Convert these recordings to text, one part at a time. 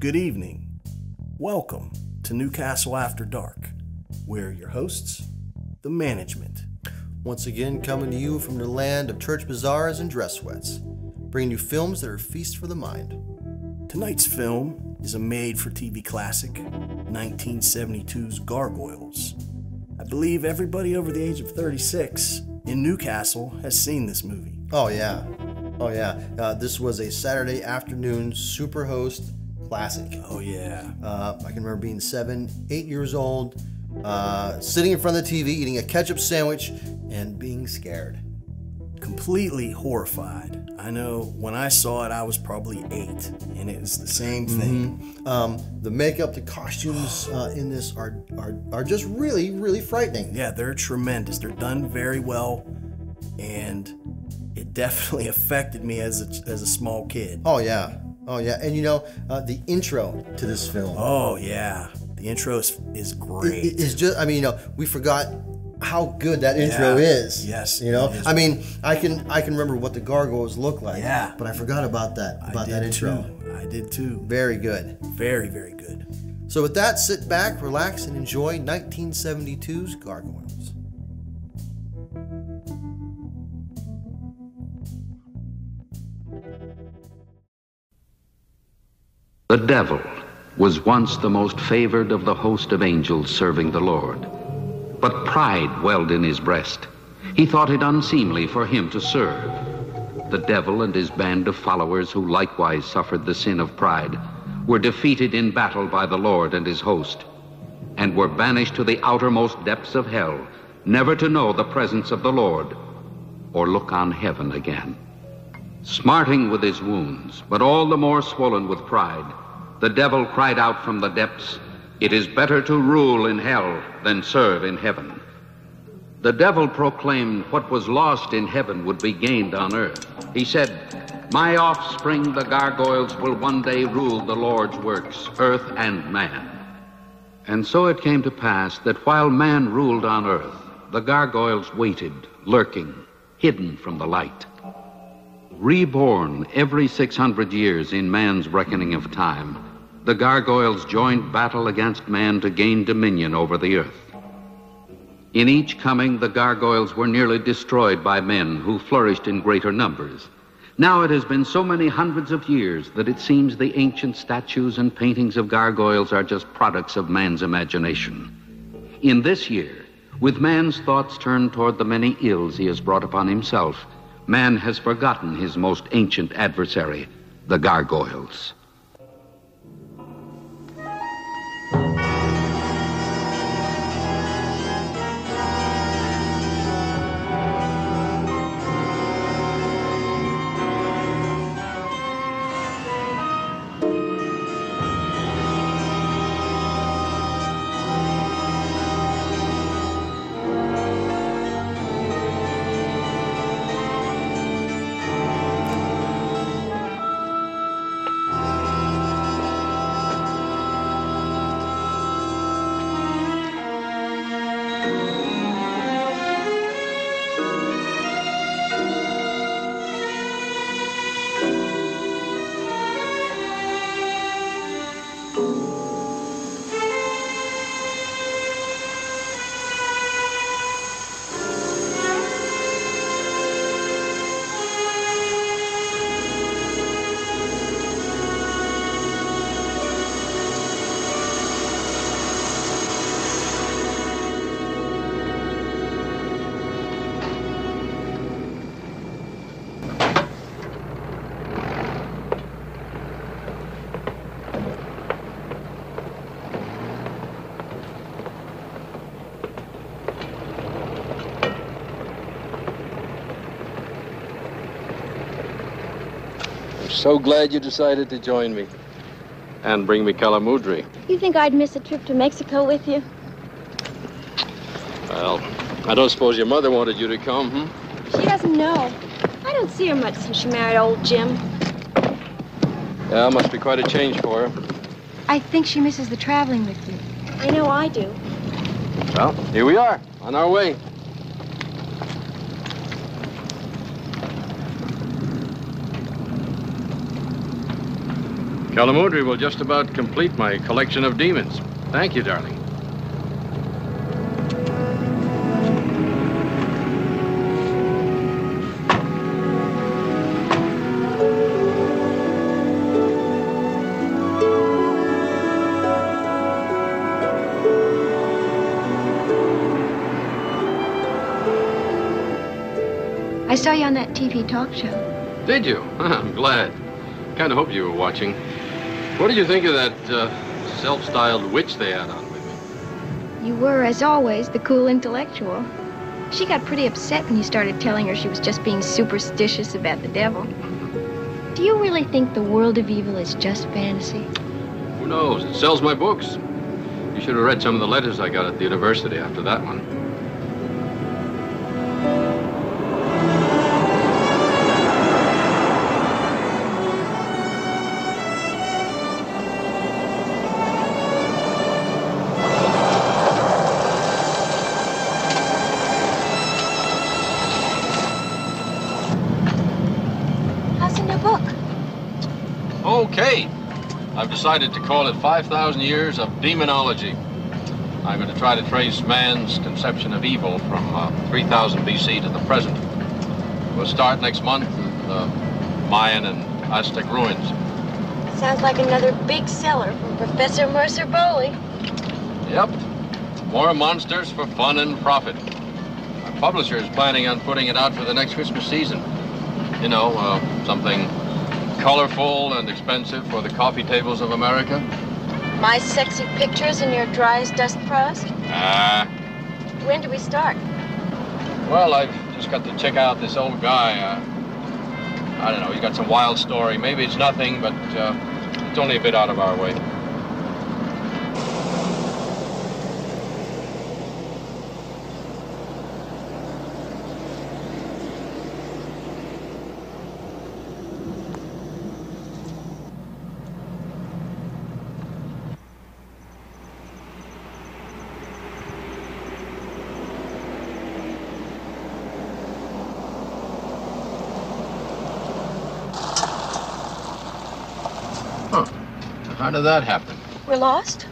good evening. Welcome to Newcastle After Dark. We're your hosts, the management. Once again, coming to you from the land of church bazaars and dress sweats, bringing you films that are a feast for the mind. Tonight's film is a made-for-TV classic, 1972's Gargoyles. I believe everybody over the age of 36 in Newcastle has seen this movie. Oh yeah. This was a Saturday afternoon superhost classic. Oh yeah. I can remember being 7, 8 years old, sitting in front of the TV, eating a ketchup sandwich, and being scared. Completely horrified. I know when I saw it, I was probably 8, and it was the same thing. The makeup, the costumes in this are just really, really frightening. Yeah, they're tremendous. They're done very well, and it definitely affected me as a small kid. Oh yeah. And you know, the intro to this film. Oh yeah, the intro is great. It's just, I mean, you know, we forgot how good that intro is. Yes. You know, I mean, I can remember what the gargoyles look like. Yeah. But I forgot about that intro. I did too. Very good. Very, very good. So with that, sit back, relax, and enjoy 1972's Gargoyles. The devil was once the most favored of the host of angels serving the Lord. But pride welled in his breast. He thought it unseemly for him to serve. The devil and his band of followers, who likewise suffered the sin of pride, were defeated in battle by the Lord and his host, and were banished to the outermost depths of hell, never to know the presence of the Lord or look on heaven again. Smarting with his wounds, but all the more swollen with pride, the devil cried out from the depths, "It is better to rule in hell than serve in heaven." The devil proclaimed what was lost in heaven would be gained on earth. He said, "My offspring, the gargoyles, will one day rule the Lord's works, earth and man." And so it came to pass that while man ruled on earth, the gargoyles waited, lurking, hidden from the light. Reborn every 600 years in man's reckoning of time, the gargoyles joined battle against man to gain dominion over the earth. In each coming, the gargoyles were nearly destroyed by men who flourished in greater numbers. Now it has been so many hundreds of years that it seems the ancient statues and paintings of gargoyles are just products of man's imagination. In this year, with man's thoughts turned toward the many ills he has brought upon himself, man has forgotten his most ancient adversary, the gargoyles. So glad you decided to join me and bring me calamudri. You think I'd miss a trip to Mexico with you? Well, I don't suppose your mother wanted you to come, She doesn't know. I don't see her much since she married old Jim. Yeah, it must be quite a change for her. I think she misses the traveling with you. I know I do. Well, here we are, on our way. Calamudri will just about complete my collection of demons. Thank you, darling. I saw you on that TV talk show. Did you? I'm glad. Kind of hoped you were watching. What did you think of that self-styled witch they had on with me? You were, as always, the cool intellectual. She got pretty upset when you started telling her she was just being superstitious about the devil. Do you really think the world of evil is just fantasy? Who knows? It sells my books. You should have read some of the letters I got at the university after that one. Okay. I've decided to call it 5,000 Years of Demonology. I'm going to try to trace man's conception of evil from 3000 BC to the present. We'll start next month with the Mayan and Aztec ruins. Sounds like another big seller from Professor Mercer Bowley. Yep. More monsters for fun and profit. Our publisher is planning on putting it out for the next Christmas season. You know, something colorful and expensive for the coffee tables of America. My sexy pictures in your dry as dust prose? When do we start? Well, I've just got to check out this old guy. I don't know, he's got some wild story. Maybe it's nothing, but it's only a bit out of our way. How did that happen? We're lost?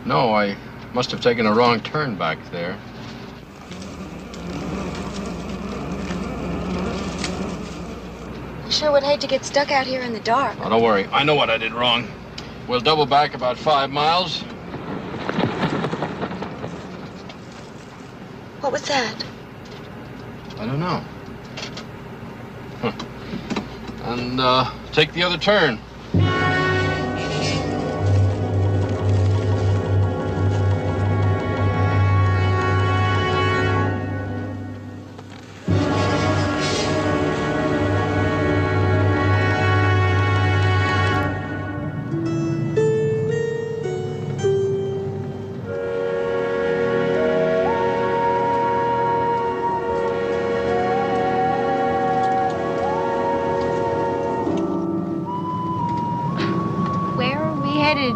No, I must have taken a wrong turn back there. I sure would hate to get stuck out here in the dark. Oh, don't worry. I know what I did wrong. We'll double back about 5 miles. What was that? I don't know. And take the other turn.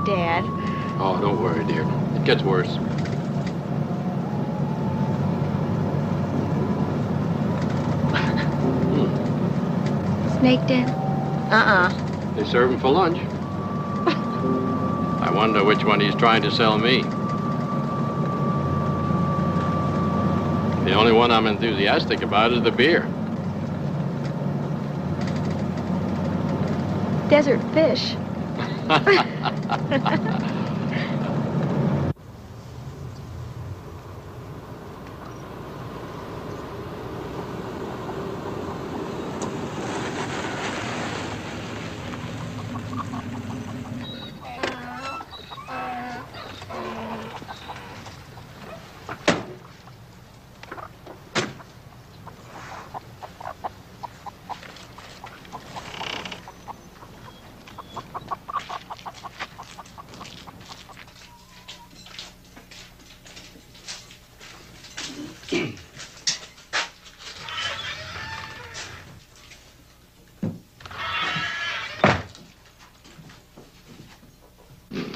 Dad. Oh, don't worry, dear. It gets worse. Snake Den? They serve him for lunch. I wonder which one he's trying to sell me. The only one I'm enthusiastic about is the beer. Desert fish.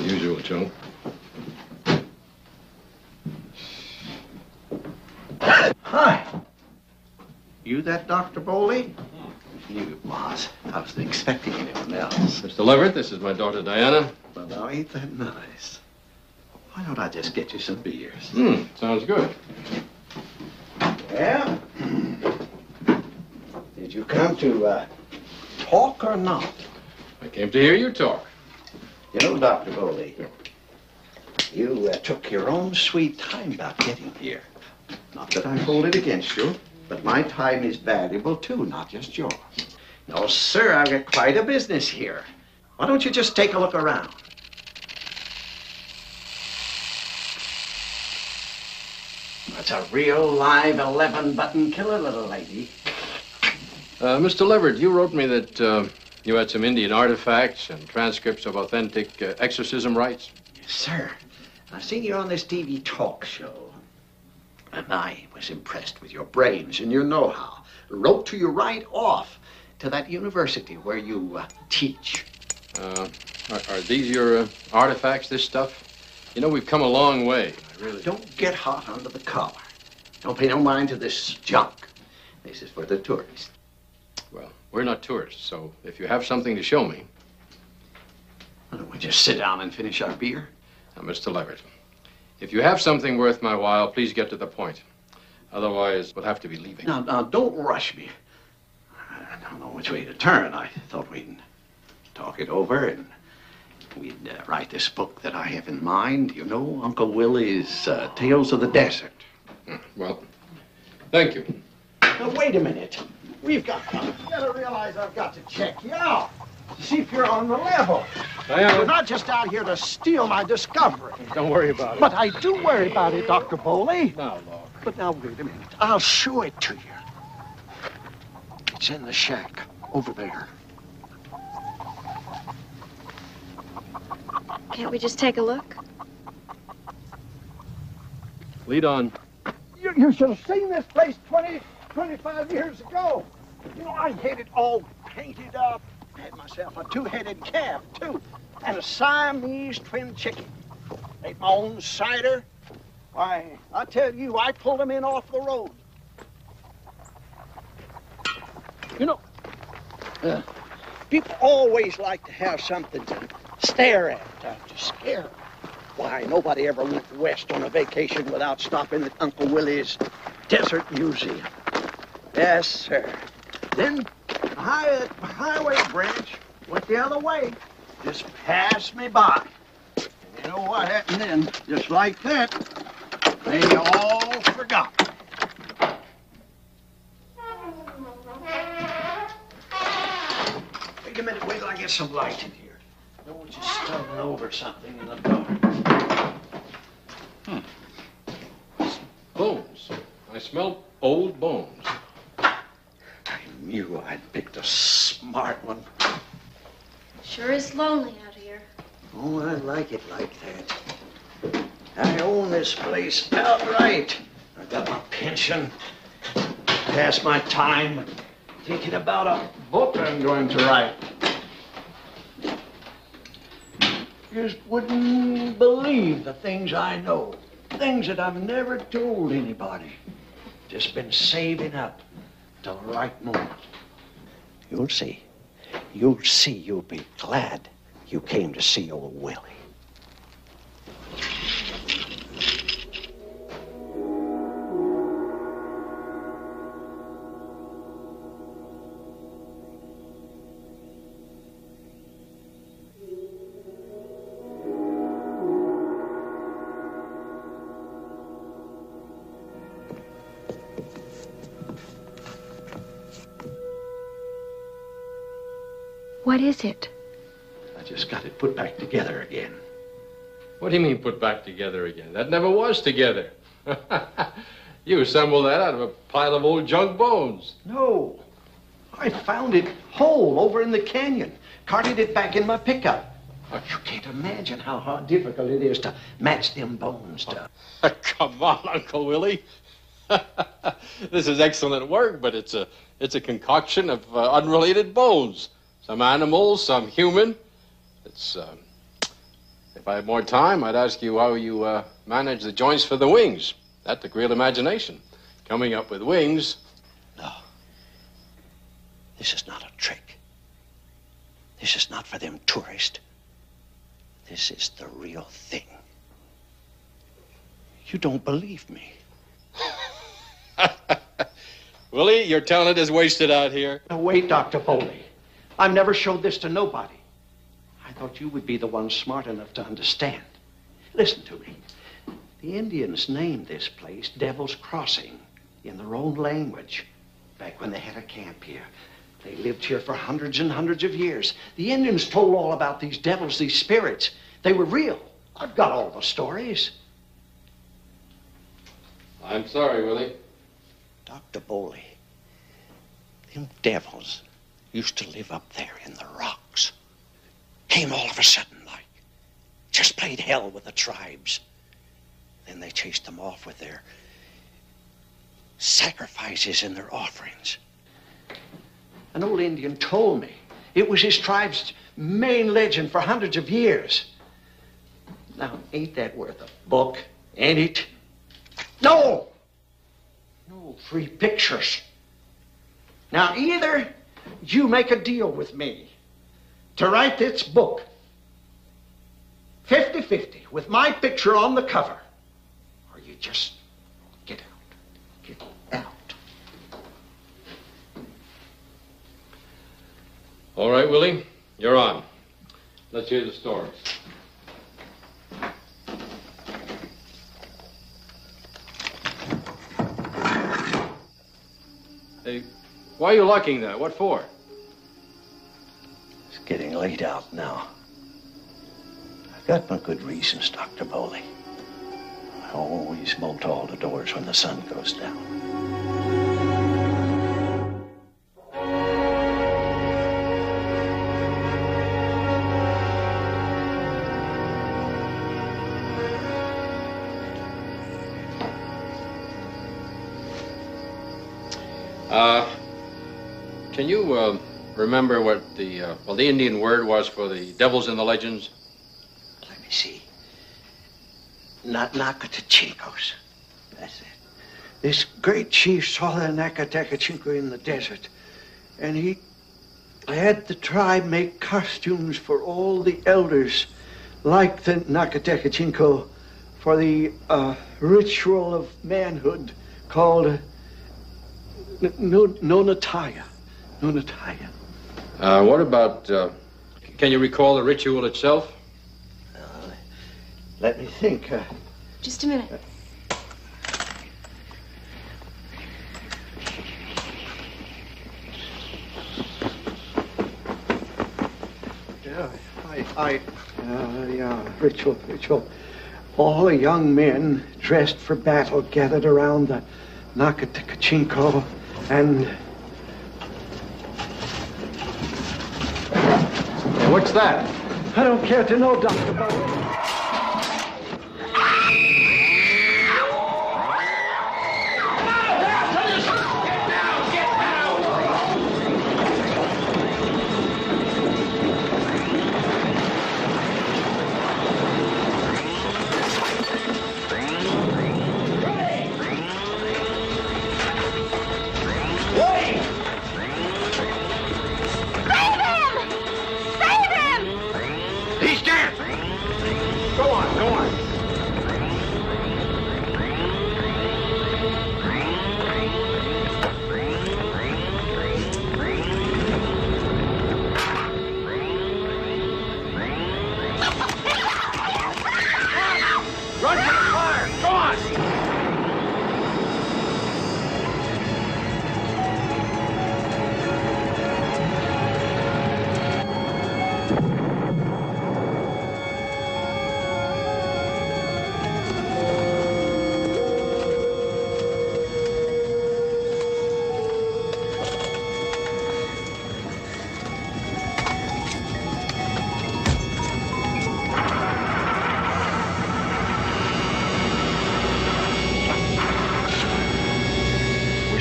Usual, Joe. Hi. You that Dr. Bowley? knew it was. I wasn't expecting anyone else. Mr. Leverett, this is my daughter, Diana. Well, now, ain't that nice? Why don't I just get you some beers? Sounds good. Well, did you come to talk or not? I came to hear you talk. You know, Dr. Bowley, you took your own sweet time about getting here. Not that I hold it against you, but my time is valuable too, not just yours. No, sir, I've got quite a business here. Why don't you just take a look around? That's a real live 11-button killer, little lady. Mr. Leverett, you wrote me that you had some Indian artifacts and transcripts of authentic exorcism rites. Yes, sir. I've seen you on this TV talk show. And I was impressed with your brains and your know-how. Wrote to you right off to that university where you teach. Are these your artifacts, this stuff? You know, we've come a long way. I really... Don't get hot under the collar. Don't pay no mind to this junk. This is for the tourists. Well, we're not tourists, so if you have something to show me... Why don't we just sit down and finish our beer? Now, Mr. Leverett, if you have something worth my while, please get to the point. Otherwise, we'll have to be leaving. Now, don't rush me. I don't know which way to turn. I thought we'd talk it over and we'd write this book that I have in mind. You know, Uncle Willie's Tales of the Desert. Well, thank you. Now, wait a minute. You gotta realize I've got to check you out. See if you're on the level. You're not just out here to steal my discovery. Don't worry about it. But I do worry about it, Dr. Bowley. Now, Lord. But now, wait a minute. I'll show it to you. It's in the shack over there. Can't we just take a look? Lead on. You should have seen this place 25 years ago. You know, I had it all painted up. Had myself a two-headed calf, too, and a Siamese twin chicken. Made my own cider. Why, I tell you, I pulled them in off the road. You know, people always like to have something to stare at, to scare them. Why, nobody ever went west on a vacation without stopping at Uncle Willie's Desert Museum. Yes, sir. Then the highway branch went the other way. Just passed me by. And you know what happened then? Just like that, they all forgot. Wait a minute, wait till I get some light in here. Don't want you stumbling over something in the dark. Bones. I smell old bones. I knew I'd picked a smart one. Sure is lonely out here. Oh, I like it like that. I own this place outright. I got my pension. Pass my time thinking about a book I'm going to write. You just wouldn't believe the things I know. Things that I've never told anybody. Just been saving up till the right moment. You'll see. You'll see. You'll be glad you came to see old Willie. What is it? I just got it put back together again. What do you mean put back together again? That never was together. You assembled that out of a pile of old junk bones. No. I found it whole over in the canyon. Carted it back in my pickup. You can't imagine how difficult it is to match them bones to. Come on, Uncle Willie. This is excellent work, but it's a concoction of unrelated bones. Some animals, some human. It's, if I had more time, I'd ask you how you manage the joints for the wings. That took real imagination. Coming up with wings. No. This is not a trick. This is not for them tourists. This is the real thing. You don't believe me. Willie, your talent is wasted out here. Now, wait, Dr. Foley. I've never showed this to nobody. I thought you would be the one smart enough to understand. Listen to me. The Indians named this place Devil's Crossing in their own language back when they had a camp here. They lived here for hundreds and hundreds of years. The Indians told all about these devils, these spirits. They were real. I've got all the stories. I'm sorry, Willie. Dr. Bowley, them devils used to live up there in the rocks. Came all of a sudden, like. Just played hell with the tribes. Then they chased them off with their sacrifices and their offerings. An old Indian told me it was his tribe's main legend for hundreds of years. Now, ain't that worth a book, ain't it? No! No free pictures. Now, either you make a deal with me to write this book 50-50 with my picture on the cover, or you just get out. Get out. All right, Willie, you're on. Let's hear the stories. Hey, why are you locking that? What for? It's getting late out now. I've got my good reasons, Dr. Bowley. I always bolt all the doors when the sun goes down. Can you remember what the Indian word was for the devils in the legends? Let me see. Nakatachikos. That's it. This great chief saw the Nakatakachinko in the desert, and he had the tribe make costumes for all the elders, like the Nakatakachinko, for the ritual of manhood called Nonataya. Nonataya. What about, can you recall the ritual itself? Let me think. Just a minute. Ritual. All the young men dressed for battle gathered around the Nakatakachinko and... What's that? I don't care to know, Dr. Bowley.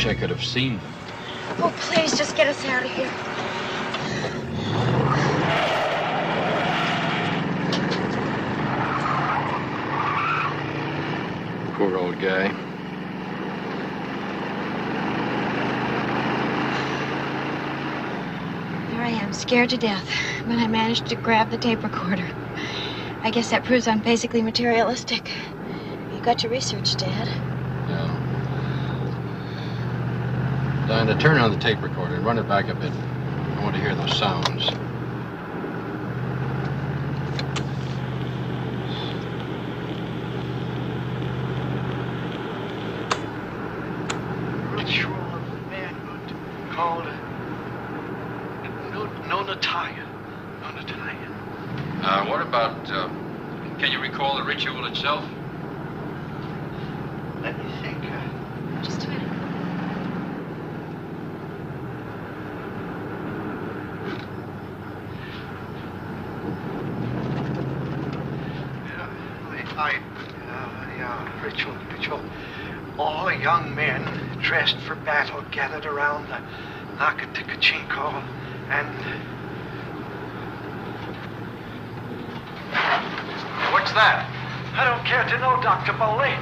I could have seen them. Oh, please, just get us out of here. Poor old guy. I'm scared to death, but I managed to grab the tape recorder. I guess that proves I'm basically materialistic. You got your research, Dad. Yeah. Diana, turn on the tape recorder and run it back a bit. I want to hear those sounds. Ritual of manhood called Nonataya. What about, can you recall the ritual itself? Let me think. Just a minute. Ritual. All young men dressed for battle gathered around the Nakatikachinko and... What's that? I don't care to know, Dr. Bowley.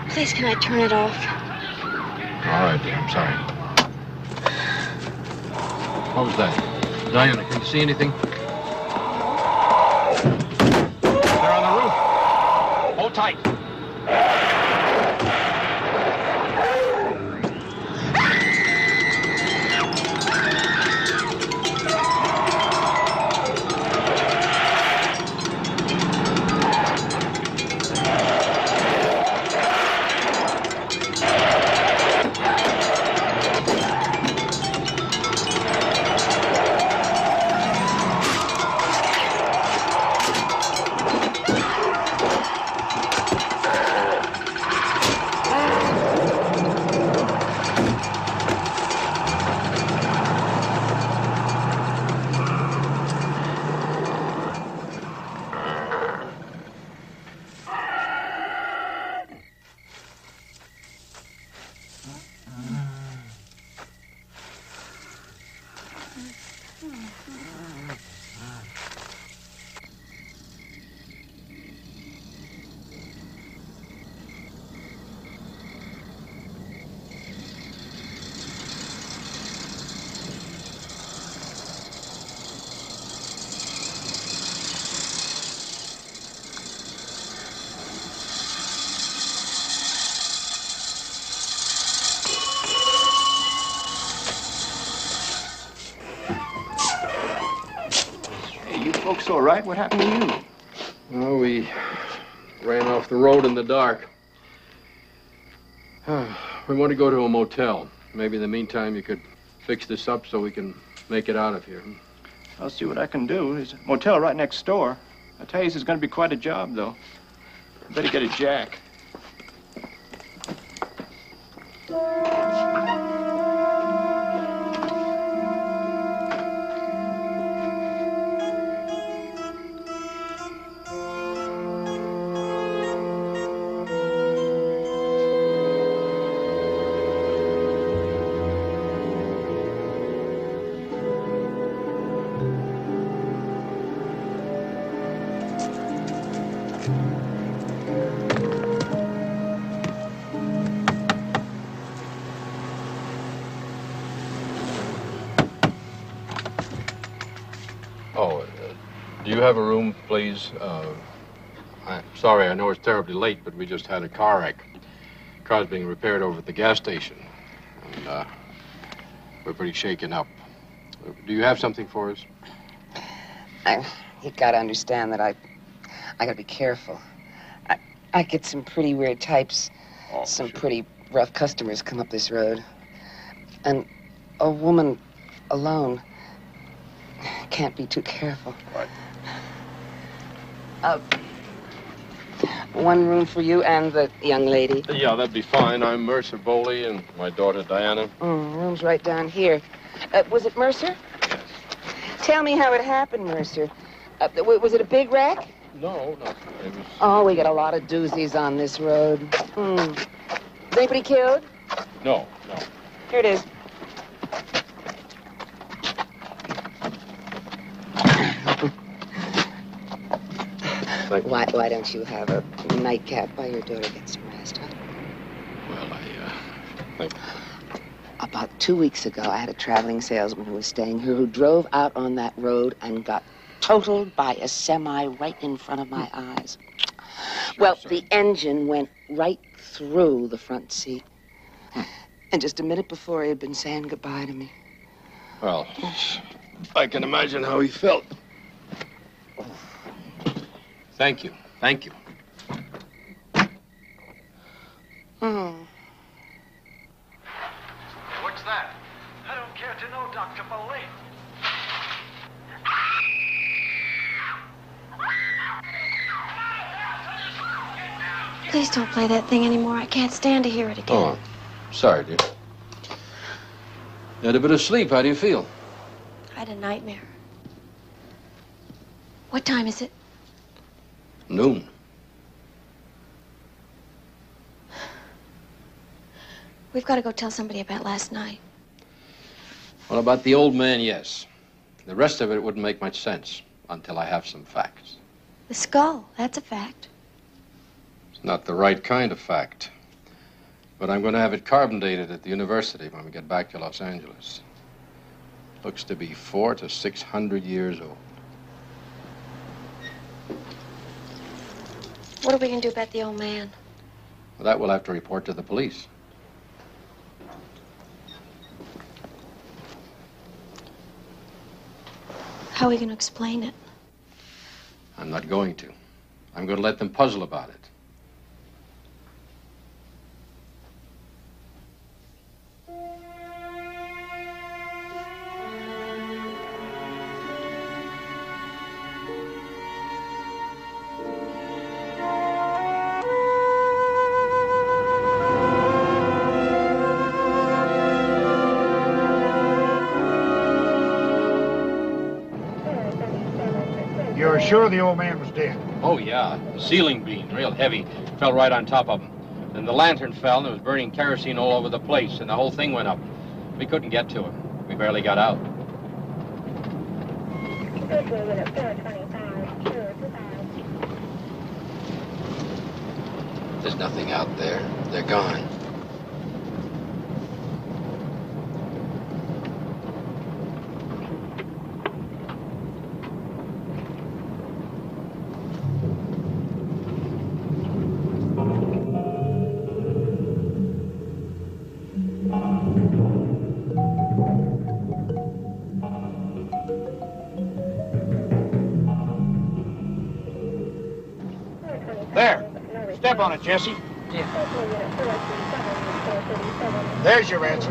Please, can I turn it off? All right, dear, I'm sorry. What was that? Diana, can you see anything? They're on the roof. Hold tight. Folks all right? What happened to you? Oh, we ran off the road in the dark. We want to go to a motel. Maybe in the meantime you could fix this up so we can make it out of here. I'll see what I can do. There's a motel right next door. I tell you, this is going to be quite a job, though. I better get a jack. Do you have a room, please? I'm sorry, I know it's terribly late, but we just had a car wreck. The car's being repaired over at the gas station. And we're pretty shaken up. Do you have something for us? You gotta understand that I gotta be careful. I get some pretty weird types, some sure. pretty rough customers come up this road. And a woman alone can't be too careful. Right. One room for you and the young lady. Yeah, that'd be fine. I'm Mercer Bowley and my daughter Diana. Room's right down here. Was it Mercer? Yes. Tell me how it happened, Mercer. Was it a big wreck? No. It was... Oh, we got a lot of doozies on this road. Is anybody killed? No. Here it is. Why don't you have a nightcap while your daughter gets some rest, huh? Well, About 2 weeks ago, I had a traveling salesman who was staying here who drove out on that road and got totaled by a semi right in front of my eyes. Well, the engine went right through the front seat. And just a minute before, he had been saying goodbye to me. Well, I can imagine how he felt. Thank you. Thank you. What's that? I don't care to know, Dr. Bowley. Please don't play that thing anymore. I can't stand to hear it again. Oh, sorry, dear. You had a bit of sleep. How do you feel? I had a nightmare. What time is it? Noon. We've got to go tell somebody about last night. Well, about the old man, yes. The rest of it wouldn't make much sense until I have some facts. The skull, that's a fact. It's not the right kind of fact. But I'm going to have it carbon dated at the university when we get back to Los Angeles. Looks to be 400 to 600 years old. What are we going to do about the old man? Well, that we'll have to report to the police. How are we going to explain it? I'm not going to. I'm going to let them puzzle about it. You're sure the old man was dead? Oh, yeah. The ceiling beam, real heavy, fell right on top of him. Then the lantern fell and it was burning kerosene all over the place, and the whole thing went up. We couldn't get to him. We barely got out. There's nothing out there. They're gone. There. Step on it, Jesse. There's your answer.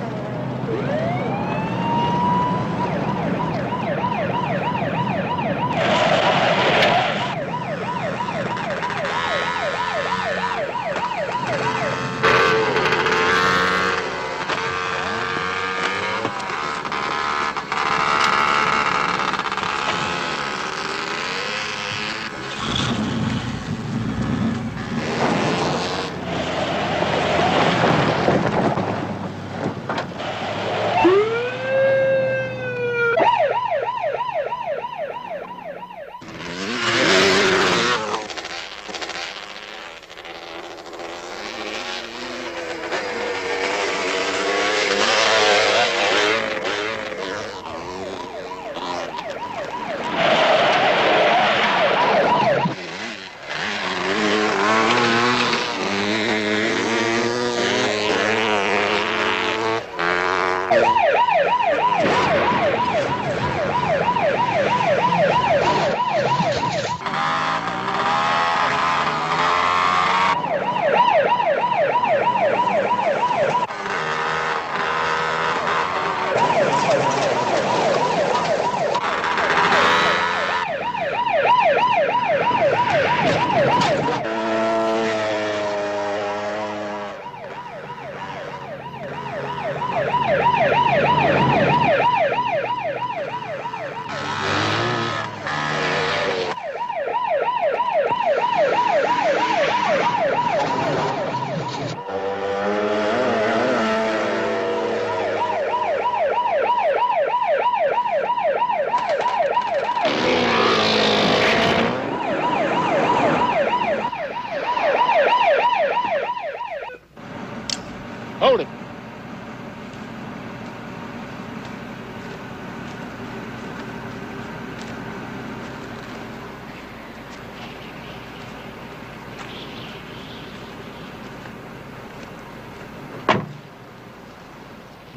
Hold it.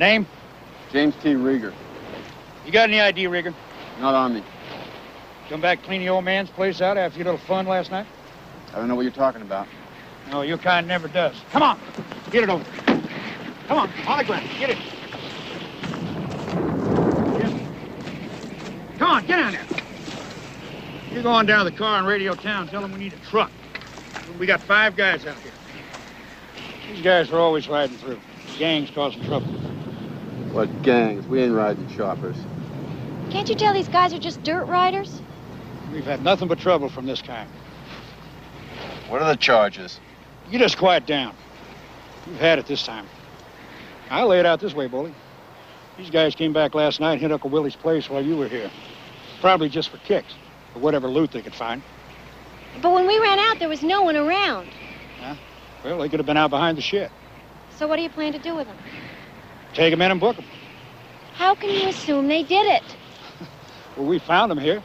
Name? James T. Rieger. You got any ID, Rigger? Not on me. Come back clean the old man's place out after your little fun last night? I don't know what you're talking about. No, your kind never does. Come on. Get it over. Come on the ground. Get it. Come on, get down there. You're going down to the car in Radio Town. Tell them we need a truck. We got 5 guys out here. These guys are always riding through. Gangs causing trouble. What gangs? We ain't riding choppers. Can't you tell these guys are just dirt riders? We've had nothing but trouble from this kind. What are the charges? You just quiet down. You've had it this time. I'll lay it out this way, Bully. These guys came back last night and hit Uncle Willie's place while you were here. Probably just for kicks, or whatever loot they could find. But when we ran out, there was no one around. Huh? Well, they could have been out behind the shed. So what do you plan to do with them? Take them in and book them. How can you assume they did it? Well, we found them here.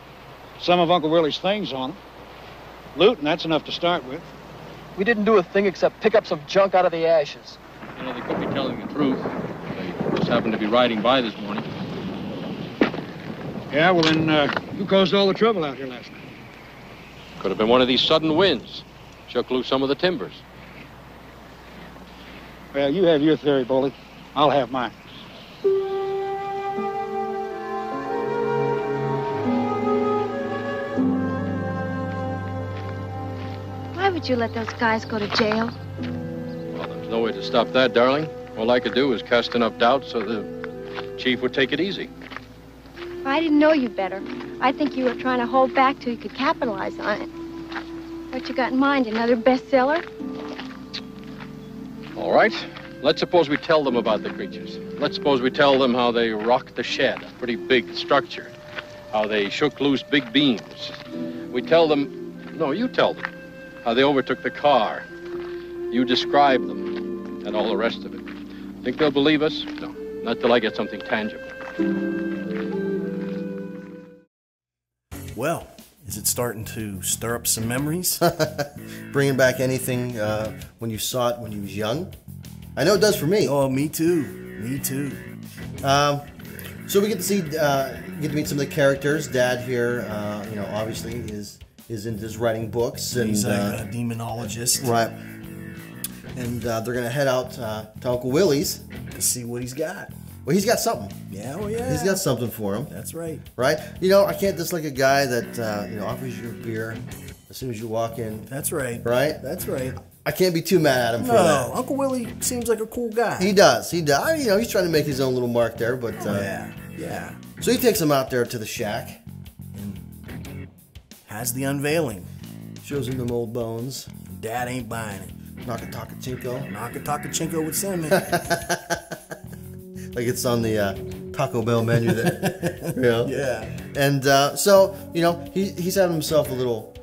Some of Uncle Willie's things on them. Loot, and that's enough to start with. We didn't do a thing except pick up some junk out of the ashes. You know, they could be telling the truth. They just happened to be riding by this morning. Yeah, well then, who caused all the trouble out here last night? Could have been one of these sudden winds. Shook loose some of the timbers. Well, you have your theory, Bully. I'll have mine. Why would you let those guys go to jail? Well, there's no way to stop that, darling. All I could do was cast enough doubt so the chief would take it easy. I didn't know you better. I think you were trying to hold back till you could capitalize on it. What you got in mind, another bestseller? All right. Let's suppose we tell them about the creatures. Let's suppose we tell them how they rocked the shed, a pretty big structure. How they shook loose big beams. We tell them, no, you tell them, how they overtook the car. You describe them, and all the rest of it. Think they'll believe us? No, not till I get something tangible. Well, is it starting to stir up some memories? Bringing back anything when you saw it when you was young? I know it does for me. Oh, me too. Me too. So we get to see, get to meet some of the characters. Dad here, obviously is into his writing books, and he's a demonologist, right? And they're gonna head out to Uncle Willie's to see what he's got. Well, he's got something. Yeah, well, yeah. He's got something for him. That's right. Right? I can't dislike a guy that offers you a beer as soon as you walk in. That's right. Right? That's right. I can't be too mad at him for that. No, Uncle Willie seems like a cool guy. He does. He does. He's trying to make his own little mark there, but yeah. So he takes him out there to the shack and has the unveiling. Shows him them old bones. Dad ain't buying it. Knock-a-talk-a-chinko. Knock-a-talk-a-chinko with cinnamon. Like it's on the Taco Bell menu there. Yeah. And he's having himself a little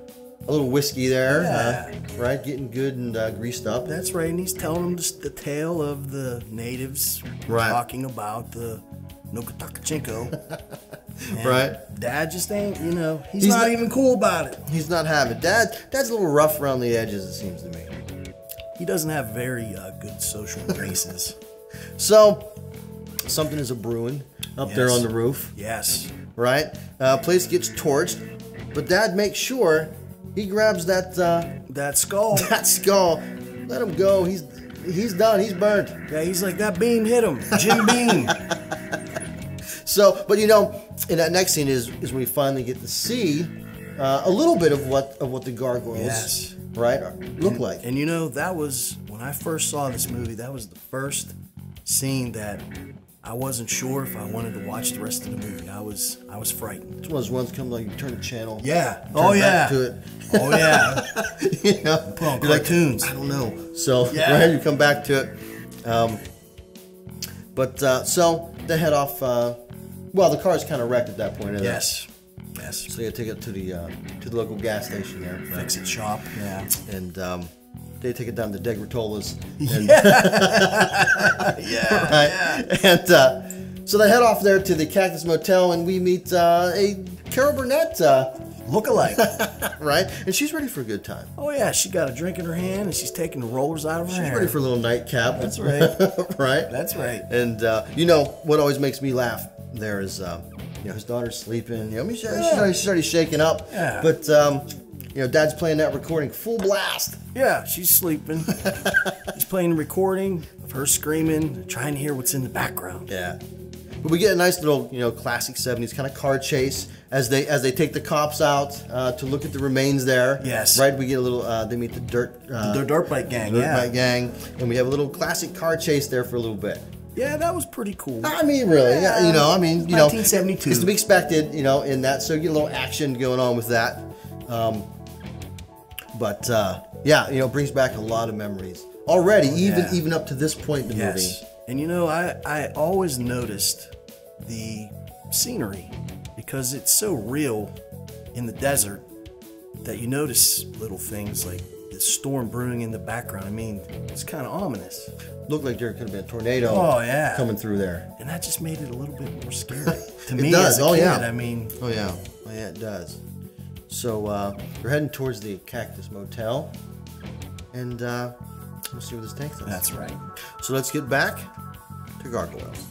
whiskey there, right? Getting good and greased up. That's right, and he's telling them the tale of the natives talking about the Nokataka-chinko. Right. Dad just ain't, he's not even cool about it. He's not having it. Dad's a little rough around the edges, it seems to me. He doesn't have very good social graces. So, something is a brewing up there on the roof. Yes. Right? Place gets torched, but Dad makes sure he grabs that skull. That skull. Let him go. He's done. He's burnt. Yeah, he's like, that beam hit him. Jim Beam. So, but in that next scene is when we finally get to see a little bit of what the gargoyles look like. And that was when I first saw this movie. That was the first scene that I wasn't sure if I wanted to watch the rest of the movie. I was frightened. It was ones come like you turn the channel. Yeah. Back to it. Oh yeah. Put on cartoons. Like, I don't know. So you come back to it. So they head off. The car's kind of wrecked at that point. Yes. So they take it to the local gas station there. Fix it shop. Yeah. And they take it down to Degrotola's. And so they head off there to the Cactus Motel, and we meet a Carol Burnett Look-alike. Right? And she's ready for a good time. Oh, yeah. She got a drink in her hand, and she's taking the rollers out of her hair. She's ready for a little nightcap. That's right. Right? That's right. And, you know, what always makes me laugh there is, you know, his daughter's sleeping. You know, I mean, she's already shaking up. Yeah. But, you know, Dad's playing that recording full blast. Yeah, she's sleeping. He's playing the recording of her screaming, trying to hear what's in the background. Yeah. But we get a nice little, you know, classic 70s kind of car chase as they take the cops out to look at the remains there. Yes. Right? We get a little, they meet the dirt bike gang, bike gang. And we have a little classic car chase there for a little bit. Yeah, that was pretty cool. I mean, really, yeah, you know, 1972. It's to be expected, you know, in that. So you get a little action going on with that. But yeah, you know, it brings back a lot of memories already, even up to this point in the movie. And you know, I always noticed the scenery because it's so real in the desert that you notice little things like the storm brewing in the background. I mean, it's kind of ominous. Looked like there could have been a tornado coming through there. And that just made it a little bit more scary. To me, it does. as a kid, yeah. I mean... Oh, yeah, it does. So, we're heading towards the Cactus Motel. And, we'll see where this takes us. That's right. So let's get back to Gargoyles.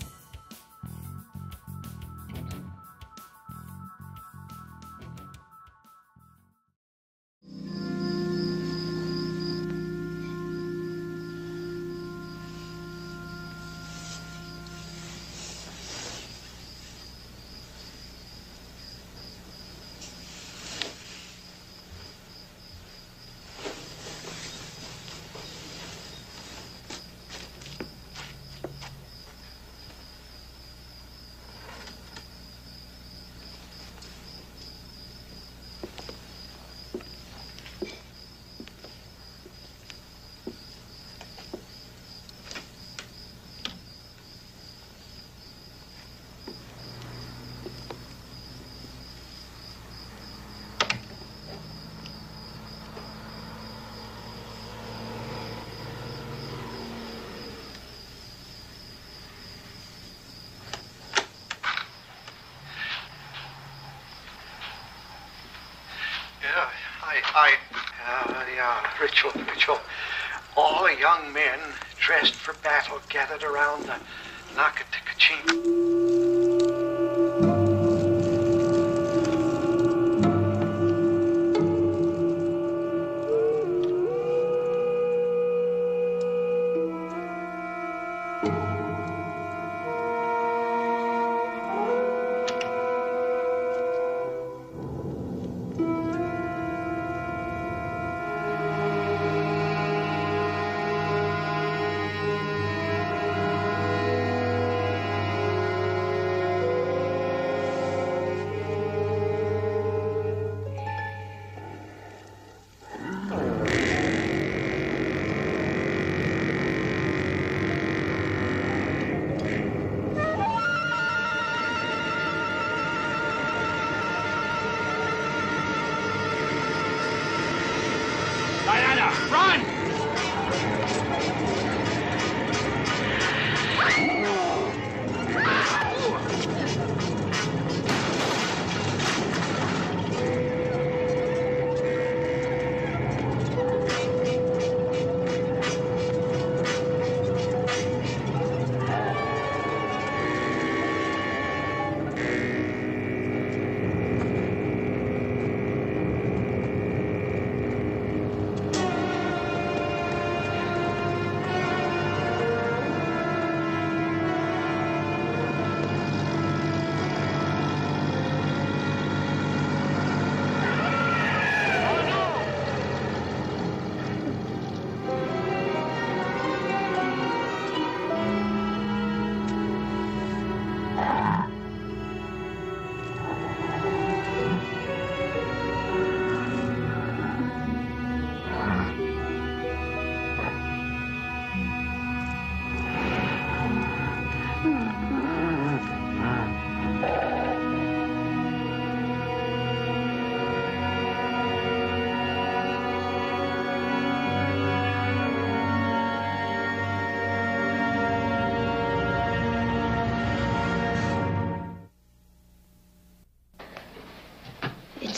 Ritual. All young men dressed for battle gathered around the Nakaticachi.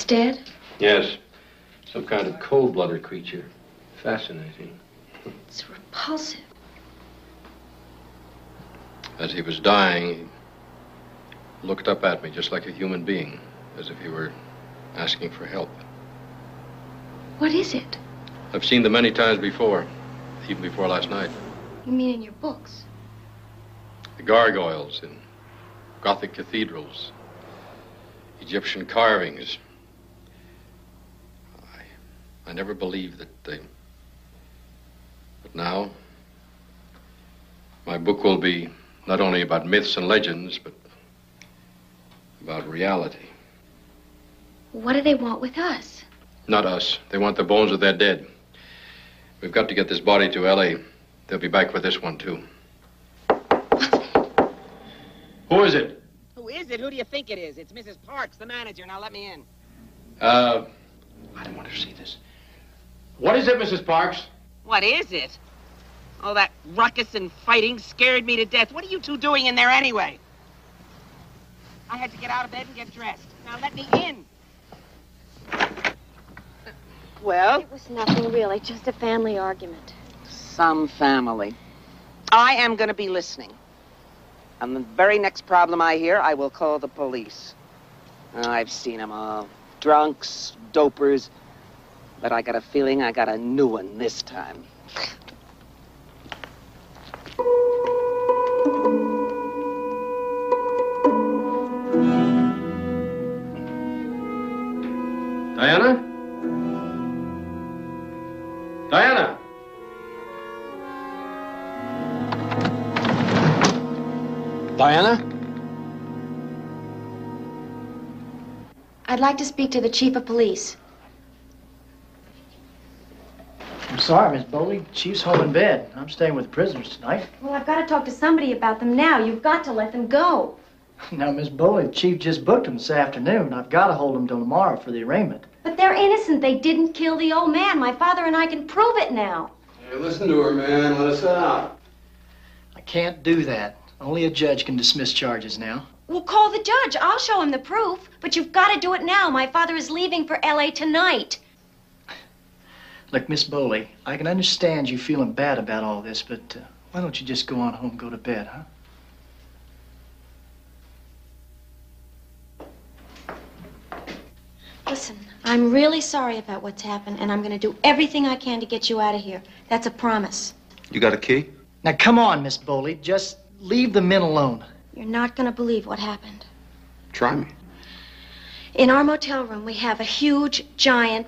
It's dead? Yes. Some kind of cold-blooded creature. Fascinating. It's repulsive. As he was dying, he looked up at me just like a human being, as if he were asking for help. What is it? I've seen them many times before, even before last night. You mean in your books? The gargoyles in Gothic cathedrals, Egyptian carvings. I never believed that they... But now, my book will be not only about myths and legends, but about reality. What do they want with us? Not us. They want the bones of their dead. We've got to get this body to L.A. They'll be back for this one, too. Who is it? Who is it? Who do you think it is? It's Mrs. Parks, the manager. Now let me in. I don't want to see this. What is it, Mrs. Parks? What is it? Oh, that ruckus and fighting scared me to death. What are you two doing in there anyway? I had to get out of bed and get dressed. Now let me in. Well? It was nothing really, just a family argument. Some family. I am going to be listening. And the very next problem I hear, I will call the police. I've seen them all. Drunks, dopers. But I got a feeling I got a new one this time. Diana? Diana! Diana? I'd like to speak to the chief of police. I'm sorry, Miss Bowley. Chief's home in bed. I'm staying with the prisoners tonight. Well, I've got to talk to somebody about them now. You've got to let them go. Now, Miss Bowley, the chief just booked them this afternoon. I've got to hold them till tomorrow for the arraignment. But they're innocent. They didn't kill the old man. My father and I can prove it now. Hey, listen to her, man. Let us out. I can't do that. Only a judge can dismiss charges now. Well, call the judge. I'll show him the proof. But you've got to do it now. My father is leaving for L.A. tonight. Look, Miss Bowley, I can understand you feeling bad about all this, but why don't you just go on home and go to bed, huh? Listen, I'm really sorry about what's happened, and I'm going to do everything I can to get you out of here. That's a promise. You got a key? Now, come on, Miss Bowley. Just leave the men alone. You're not going to believe what happened. Try me. In our motel room, we have a huge, giant,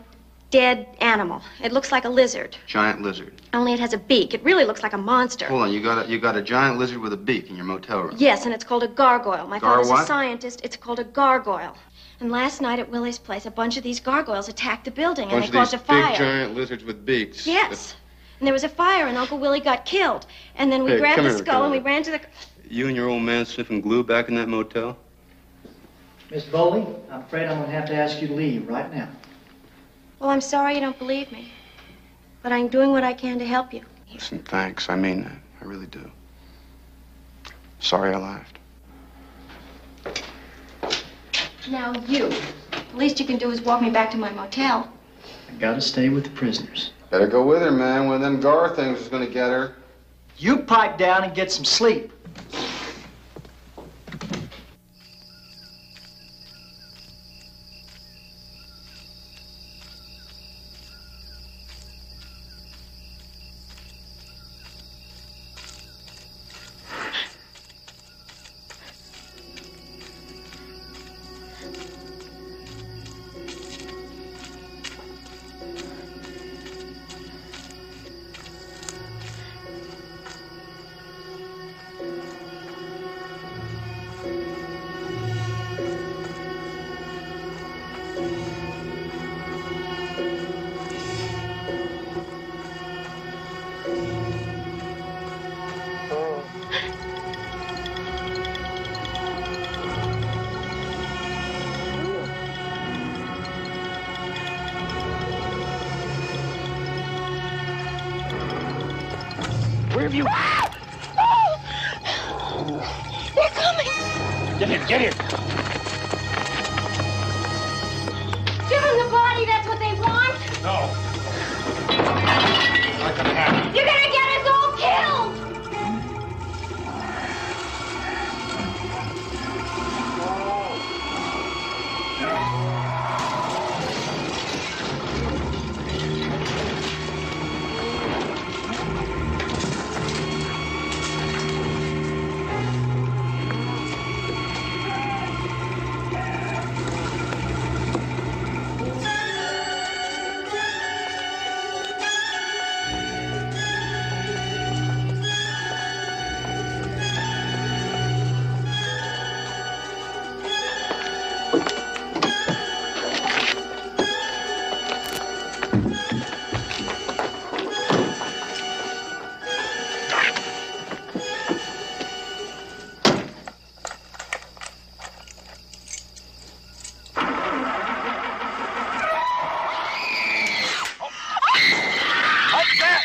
dead animal. It looks like a lizard. Giant lizard. Only it has a beak. It really looks like a monster. Hold on, you got a giant lizard with a beak in your motel room. Yes, and it's called a gargoyle. My father's what? a scientist. It's called a gargoyle. And last night at Willie's place, a bunch of these gargoyles attacked the building, and they caused a fire. Big giant lizards with beaks. Yes. And there was a fire, and Uncle Willie got killed. And then we grabbed the skull, and we ran to the... You and your old man sniffing glue back in that motel? Miss Bowley, I'm afraid I'm going to have to ask you to leave right now. Well, I'm sorry you don't believe me. But I'm doing what I can to help you. Listen, thanks. I mean that. I really do. Sorry I laughed. Now, you. The least you can do is walk me back to my motel. I gotta stay with the prisoners. Better go with her, man. One of them Gar things is gonna get her. You pipe down and get some sleep. Where have you... Oh! They're coming! Get in, get in! not gonna happen. You're gonna get us all killed!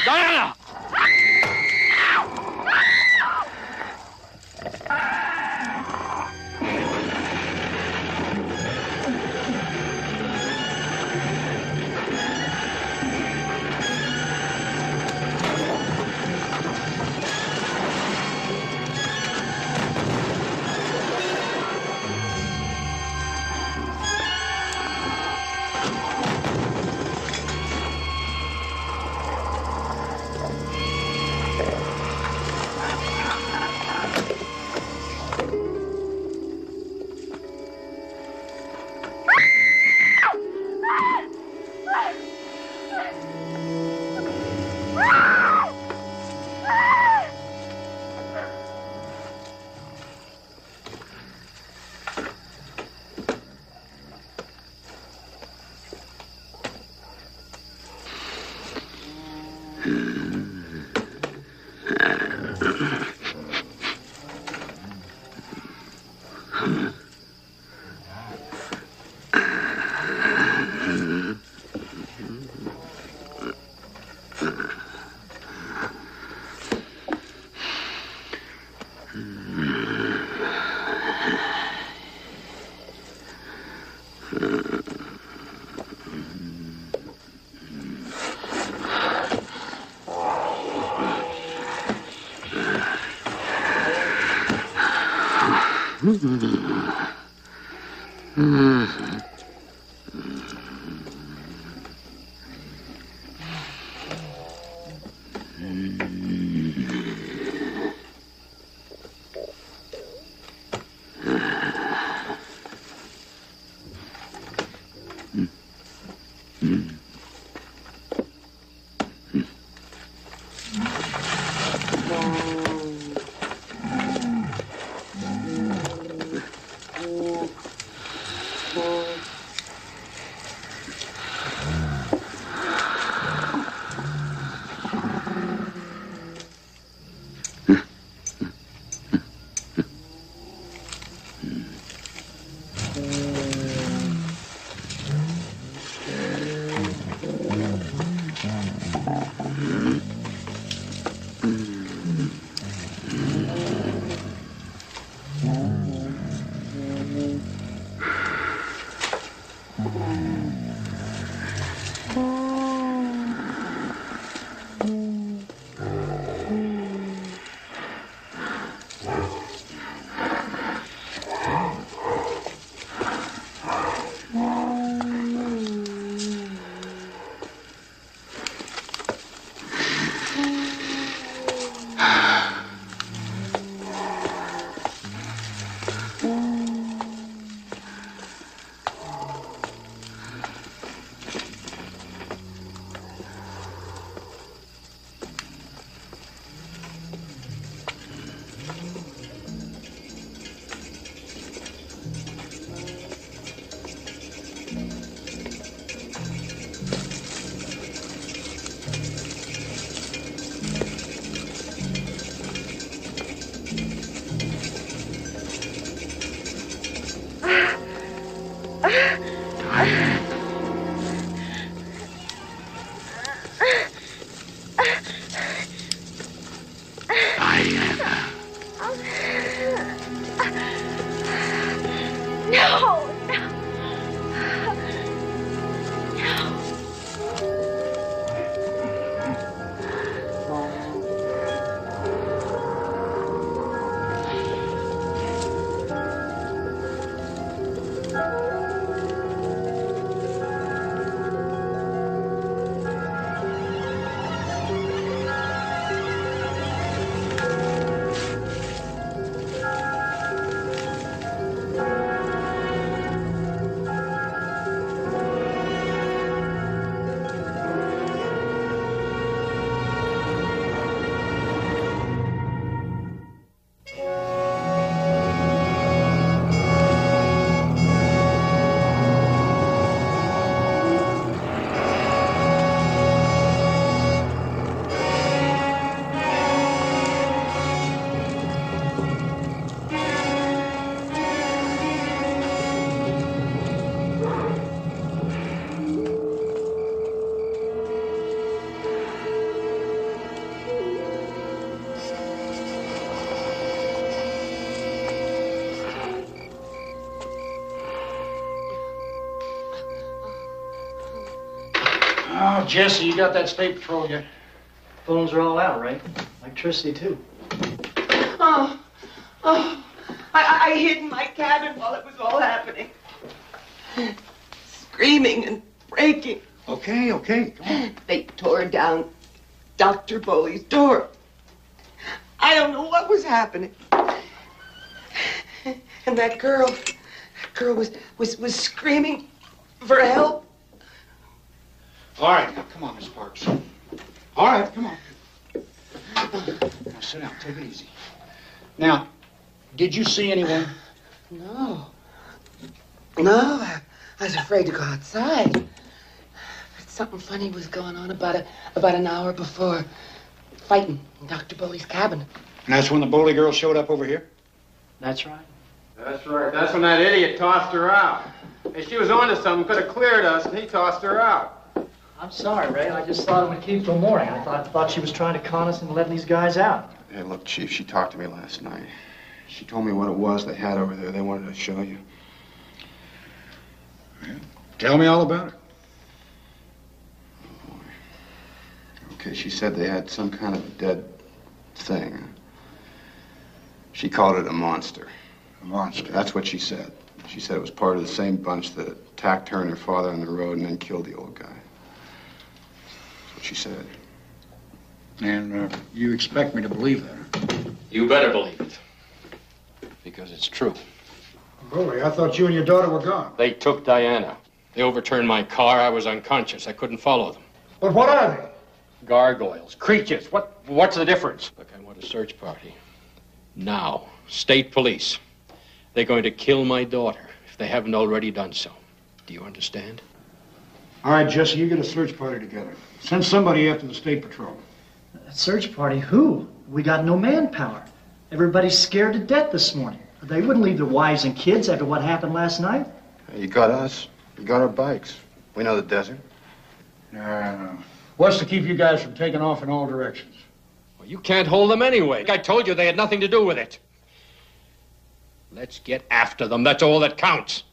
Diana! Oh, Jesse, you got that state patrol yet? Phones are all out, right? Electricity, too. I hid in my cabin while it was all happening. Screaming and breaking. Okay, come on. They tore down Dr. Bowley's door. I don't know what was happening. And that girl was screaming for help. All right, now come on, Miss Parks. All right, come on. Now sit down, take it easy. Now, did you see anyone? No, I was afraid to go outside. But something funny was going on about an hour before, fighting in Dr. Bowley's cabin. And that's when the Bowley girl showed up over here? That's right. That's right. That's when that idiot tossed her out. Hey, she was onto something, could have cleared us, and he tossed her out. I'm sorry, Ray. I just thought it would keep till morning. I thought she was trying to con us into letting these guys out. Hey, look, Chief, she talked to me last night. She told me what it was they had over there. They wanted to show you. Yeah. Tell me all about it. Oh, boy. Okay, she said they had some kind of a dead thing. She called it a monster. A monster? That's what she said. She said it was part of the same bunch that attacked her and her father on the road and then killed the old guy. That's what she said. And you expect me to believe that? You better believe it. Because it's true. Bowley, I thought you and your daughter were gone. They took Diana. They overturned my car. I was unconscious. I couldn't follow them. But what are they? Gargoyles. Creatures. What's the difference? Look, I want a search party. Now. State police. They're going to kill my daughter if they haven't already done so. Do you understand? All right, Jesse, you get a search party together. Send somebody after the state patrol. A search party? Who? We got no manpower. Everybody's scared to death this morning. They wouldn't leave their wives and kids after what happened last night. You got us. You got our bikes. We know the desert. What's to keep you guys from taking off in all directions? Well, you can't hold them anyway. I told you they had nothing to do with it. Let's get after them. That's all that counts.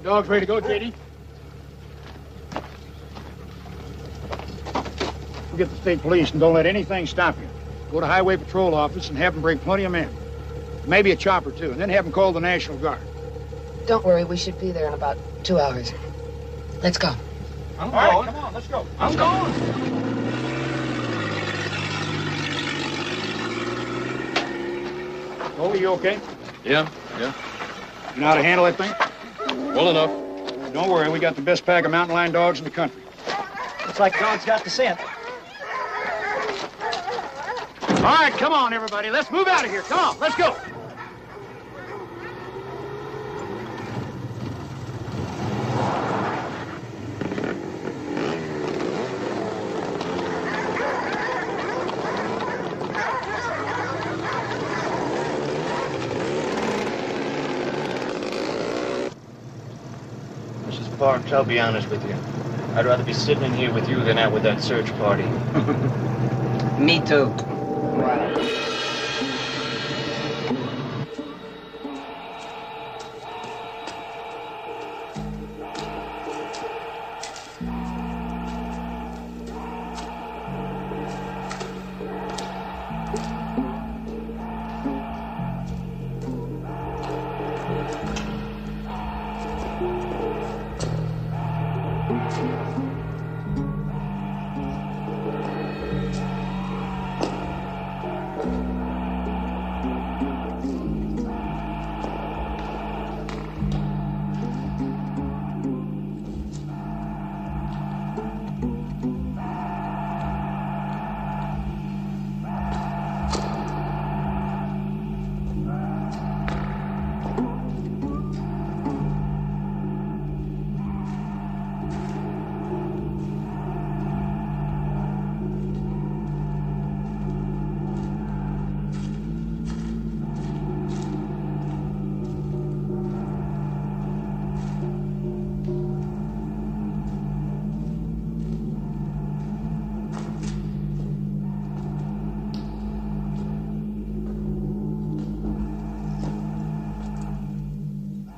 Dogs ready to go, JD? We'll get the state police and don't let anything stop you. Go to Highway Patrol office and have them bring plenty of men. Maybe a chopper, too, and then have them call the National Guard. Don't worry, we should be there in about 2 hours. Let's go. All right, come on, let's go. I'm going. Goldie, you okay? Yeah. You know how to handle that thing? Well enough. Don't worry, we got the best pack of mountain lion dogs in the country. Looks like dog's got the scent. All right, come on, everybody. Let's move out of here. Come on, let's go. Parks, I'll be honest with you. I'd rather be sitting in here with you than out with that search party. Me too.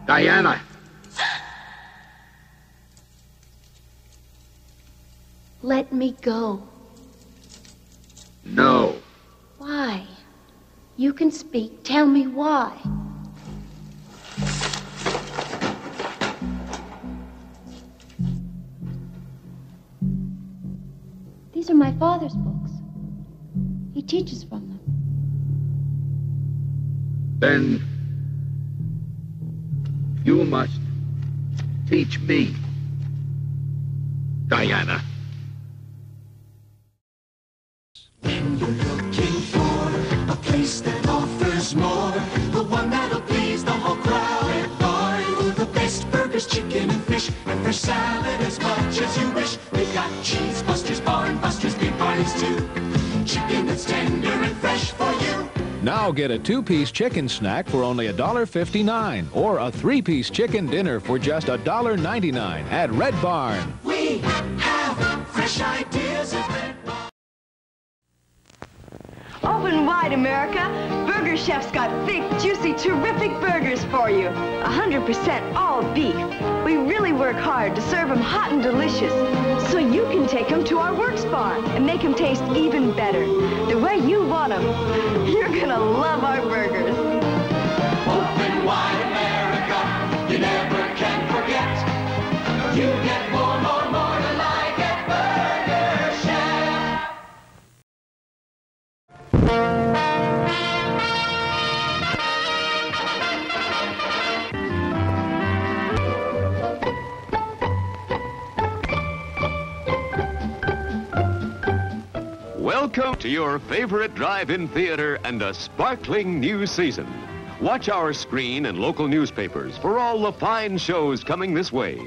Diana! Let me go. No. Why? You can speak. Tell me why. These are my father's books. He teaches from them. Then you must teach me, Diana. When you're looking for a place that offers more, the one that'll please the whole crowd at Barn. The best burgers, chicken and fish, and fresh salad as much as you wish. They've got cheese busters, barn busters, beef barneys too. Chicken that's tender and fresh for you. Now get a 2-piece chicken snack for only $1.59 or a 3-piece chicken dinner for just $1.99 at Red Barn. We have fresh ideas at Red Barn. Open wide, America. Burger Chef's got thick, juicy, terrific burgers for you. 100% all beef. We really work hard to serve them hot and delicious, so you can take them to our works bar and make them taste even better, the way you want them. You're gonna love our burgers. Open wide, America. You never can forget. You get more to like at Burger Chef. Welcome to your favorite drive-in theater and a sparkling new season. Watch our screen and local newspapers for all the fine shows coming this way.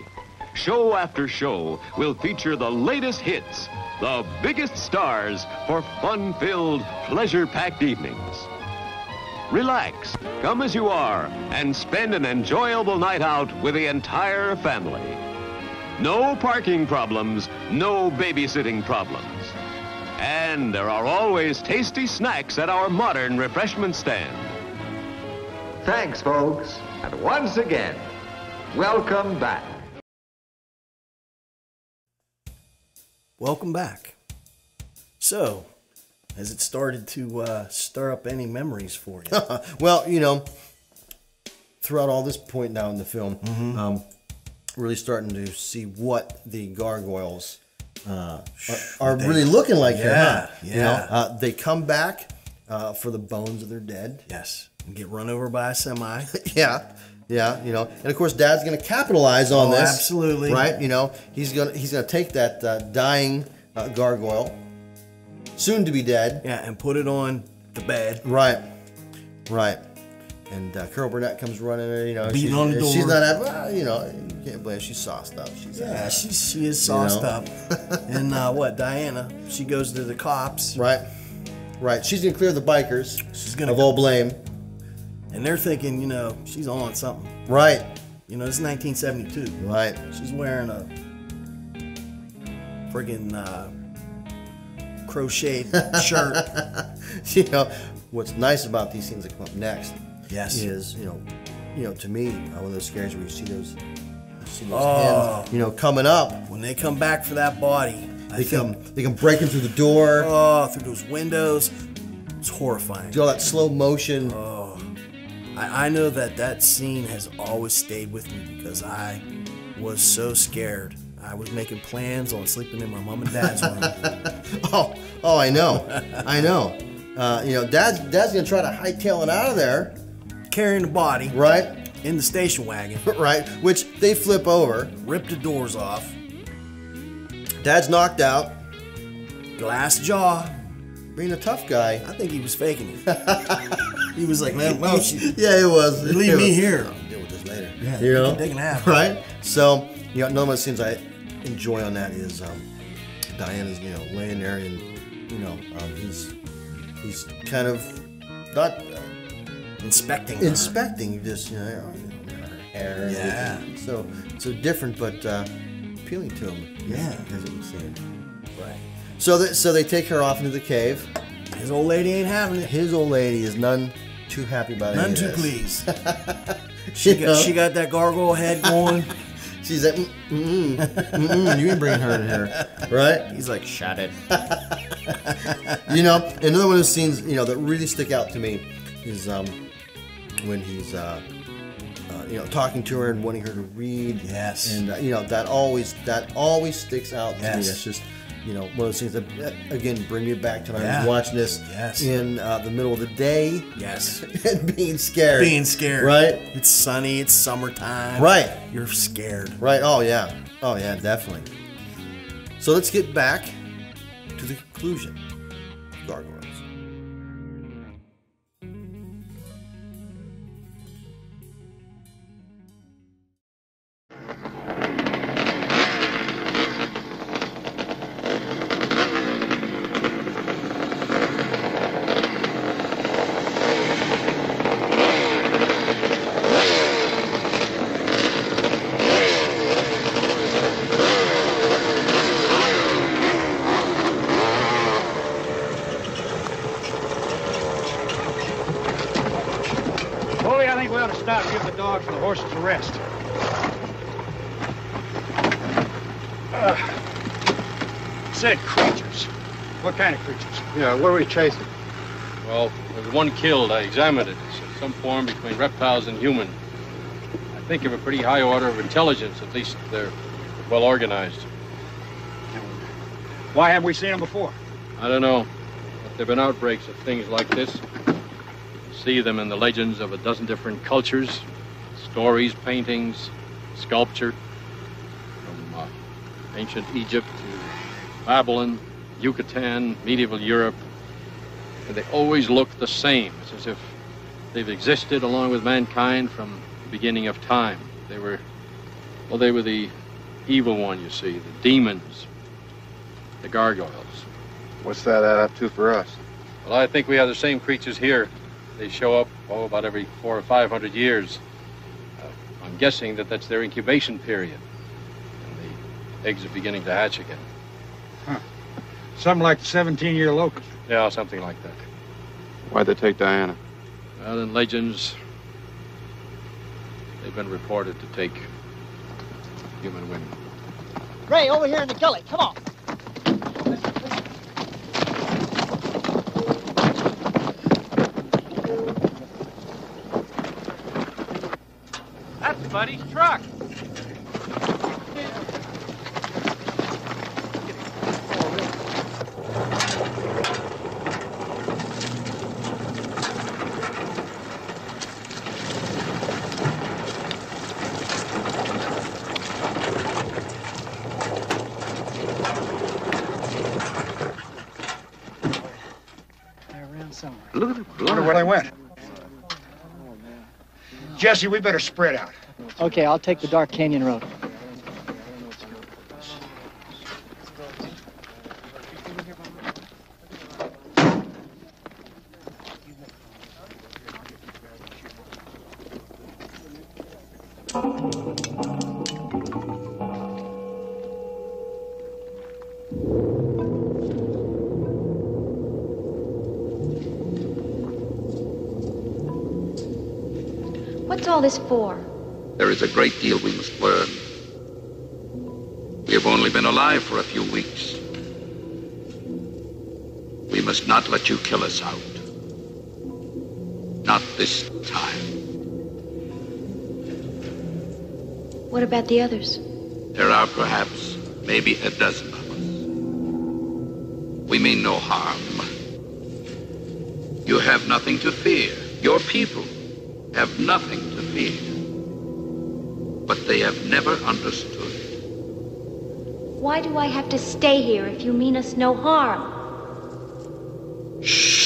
Show after show will feature the latest hits, the biggest stars for fun-filled, pleasure-packed evenings. Relax, come as you are, and spend an enjoyable night out with the entire family. No parking problems, no babysitting problems. And there are always tasty snacks at our modern refreshment stand. Thanks, folks. And once again, welcome back. Welcome back. So, has it started to stir up any memories for you? Well, you know, throughout all this point now in the film, really starting to see what the Gargoyles are really looking like here, huh? Yeah. You know, they come back for the bones of their dead. Yes. And get run over by a semi. Yeah, you know. And of course, Dad's going to capitalize on this. Absolutely. Right? You know, he's gonna take that dying gargoyle, soon to be dead. Yeah, and put it on the bed. Right. And Carol Burnett comes running, you know. Beating on the door. She's not having, you know, you can't blame her. She's sauced up. She is sauced up. And Diana, she goes to the cops. Right. She's going to clear the bikers of all blame. And they're thinking, you know, she's on something. Right. You know, this is 1972. Right. She's wearing a friggin' crocheted shirt. You know, what's nice about these things that come up next is, you know, to me, one of those scares where you see those hands, you know, coming up. When they come back for that body, they come breaking through the door. Oh, through those windows. It's horrifying. Do all that slow motion. Oh, I know that scene has always stayed with me because I was so scared. I was making plans on sleeping in my mom and dad's room. Oh, I know. You know, Dad's gonna try to hightail it out of there, carrying the body. Right. In the station wagon. Right. Which they flip over. Rip the doors off. Dad's knocked out. Glass jaw. Being a tough guy. I think he was faking it. He was like, man, well, yeah, it was. Leave me here. I'll deal with this later. Yeah, you know, they can have it. Right. So, you know, one of the scenes I enjoy on that is Diana's, you know, laying there and, you know, he's kind of not inspecting, just, you know, her hair. Yeah. So different, but appealing to him. Yeah. As it was said. Right. So they take her off into the cave. His old lady ain't having it. His old lady is none too happy about it. None too pleased. She got that gargoyle head going. She's like, you ain't bringing her in here, right? He's like, shut it. Another one of those scenes, that really stick out to me is when he's, talking to her and wanting her to read. Yes. And that always sticks out to me. That's just one of those things that again bring me back to when I was watching this in the middle of the day. Yes. And being scared. Right? It's sunny, it's summertime. Right. You're scared. Right. Oh yeah, definitely. So let's get back to the conclusion. Gargoyles. Stop, give the dogs and the horses a rest. Said creatures. What kind of creatures? Yeah, what are we chasing? Well, there's one killed. I examined it. It's some form between reptiles and human. I think of a pretty high order of intelligence. At least they're well organized. Why haven't we seen them before? I don't know. But there have been outbreaks of things like this. See them in the legends of a dozen different cultures, stories, paintings, sculpture, from ancient Egypt to Babylon, Yucatan, medieval Europe, and they always look the same. It's as if they've existed along with mankind from the beginning of time. They were the evil one, you see, the demons, the gargoyles. What's that add up to for us? Well, I think we have the same creatures here. They show up, about every 400 or 500 years. I'm guessing that's their incubation period. And the eggs are beginning to hatch again. Huh. Something like the 17-year locust. Yeah, something like that. Why'd they take Diana? Well, in legends, they've been reported to take human women. Ray, over here in the gully. Come on. That's Buddy's truck. Look at it. I wonder where they went. Jesse, we better spread out. Okay, I'll take the Dark Canyon Road. What's all this for? There is a great deal we must learn. We have only been alive for a few weeks. We must not let you kill us out. Not this time. What about the others? There are perhaps maybe a dozen of us. We mean no harm. You have nothing to fear. Your people have nothing to fear. But they have never understood. Why do I have to stay here if you mean us no harm? Shh.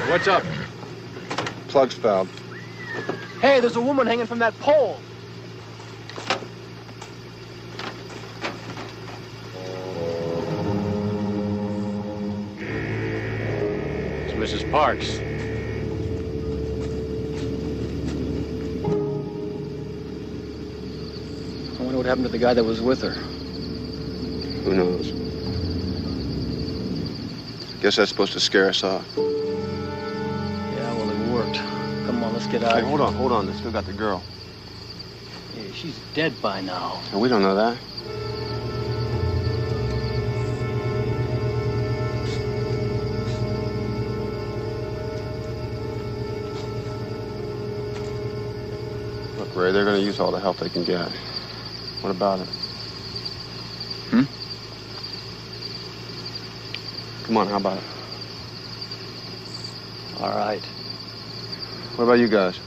What's up? Plug's fouled. Hey, there's a woman hanging from that pole. It's Mrs. Parks. I wonder what happened to the guy that was with her. Who knows? Guess that's supposed to scare us off. Yeah, well, it worked. Come on, let's get out Hey, of here. hold on. They still got the girl. Hey, she's dead by now. And we don't know that. Look, Ray, they're going to use all the help they can get. What about it? Come on, how about it? All right. What about you guys?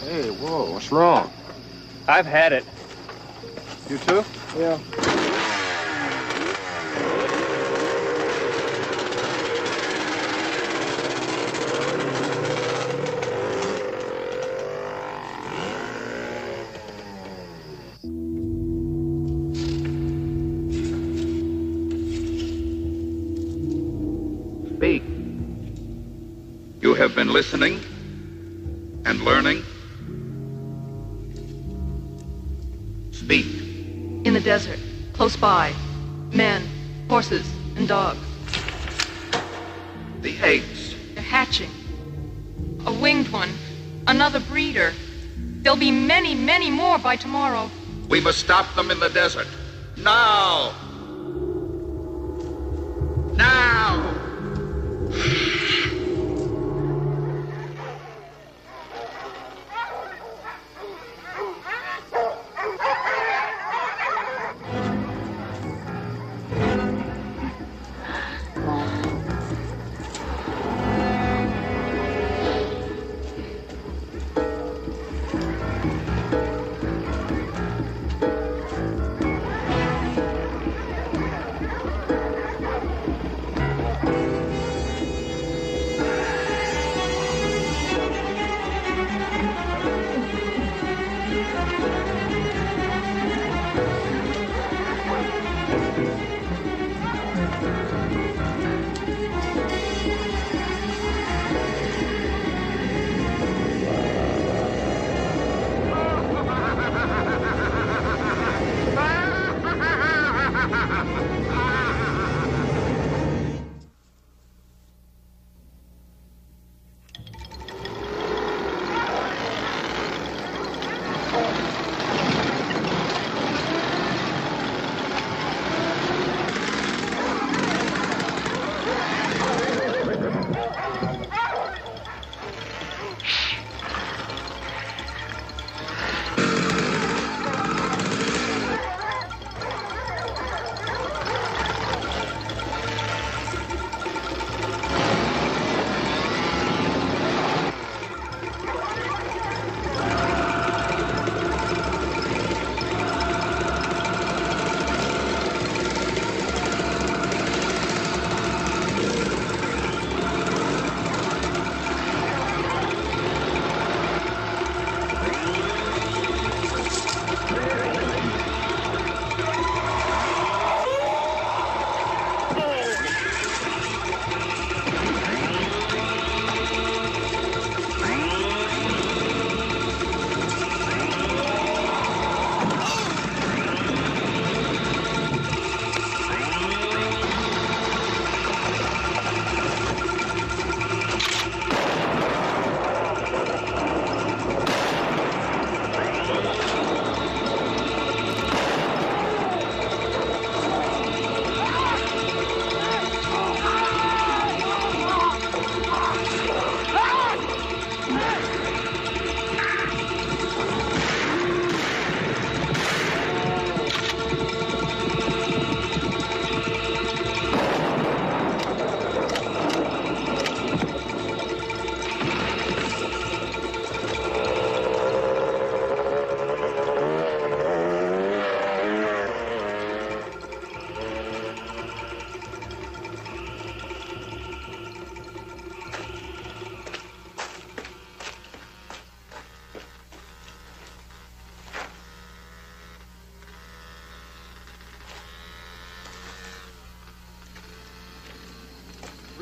Hey, whoa, what's wrong? I've had it. You too? Yeah. Speak. You have been listening and learning. Speak. In the desert, close by, men, horses, and dogs. The eggs. They're hatching. A winged one, another breeder. There'll be many, many more by tomorrow. We must stop them in the desert. Now! Now!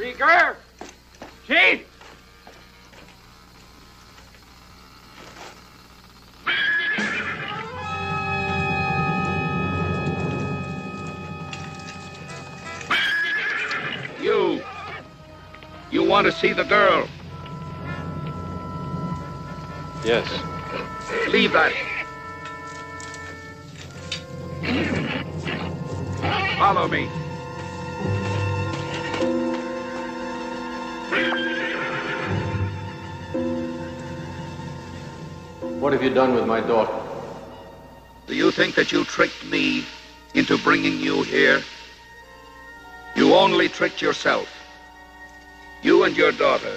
Rieger! Chief! You want to see the girl? Yes. Leave that. Follow me. What have you done with my daughter? Do you think that you tricked me into bringing you here? You only tricked yourself. You and your daughter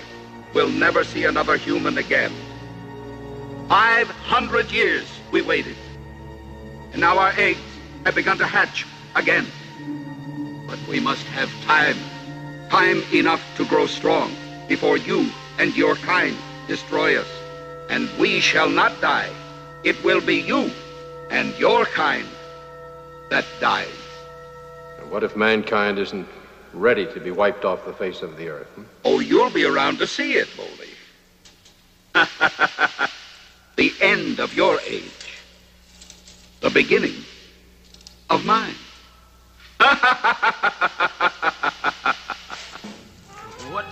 will never see another human again. 500 years we waited. And now our eggs have begun to hatch again. But we must have time. Time enough to grow strong before you and your kind destroy us. And we shall not die. It will be you and your kind that dies. And what if mankind isn't ready to be wiped off the face of the earth? Oh, you'll be around to see it, Boldy. The end of your age. The beginning of mine. What?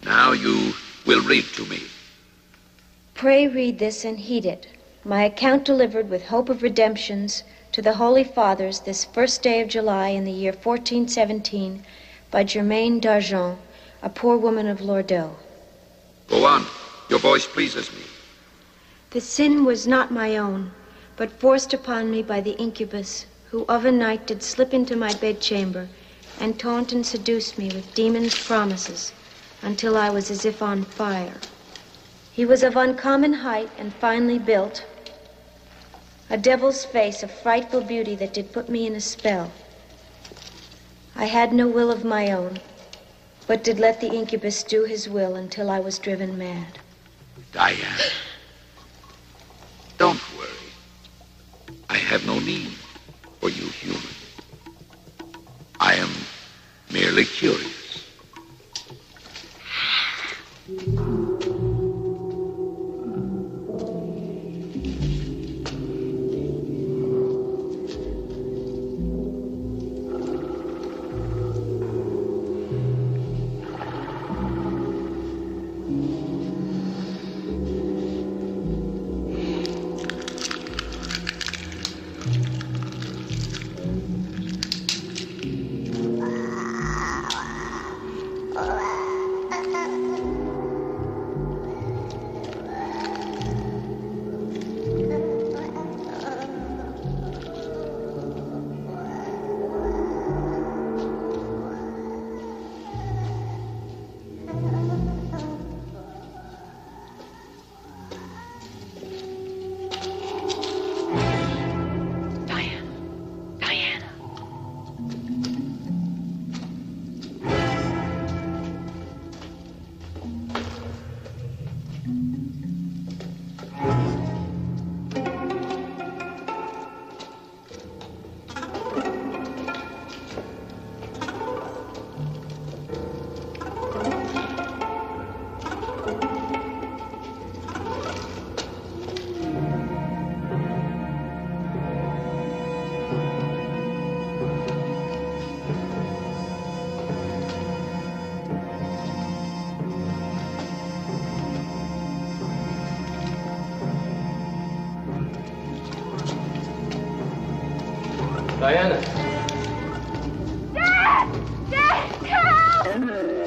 Now you will read to me. Pray read this and heed it. My account delivered with hope of redemptions to the Holy Fathers this first day of July in the year 1417 by Germaine d'Argent, a poor woman of Lourdes. Go on. Your voice pleases me. The sin was not my own, but forced upon me by the incubus, who of a night did slip into my bedchamber and taunt and seduce me with demons' promises, until I was as if on fire. He was of uncommon height and finely built, a devil's face of frightful beauty that did put me in a spell. I had no will of my own, but did let the incubus do his will until I was driven mad. Diane, don't worry. I have no need for you human. I am merely curious. Diana. Dad! Dad! Help! Help!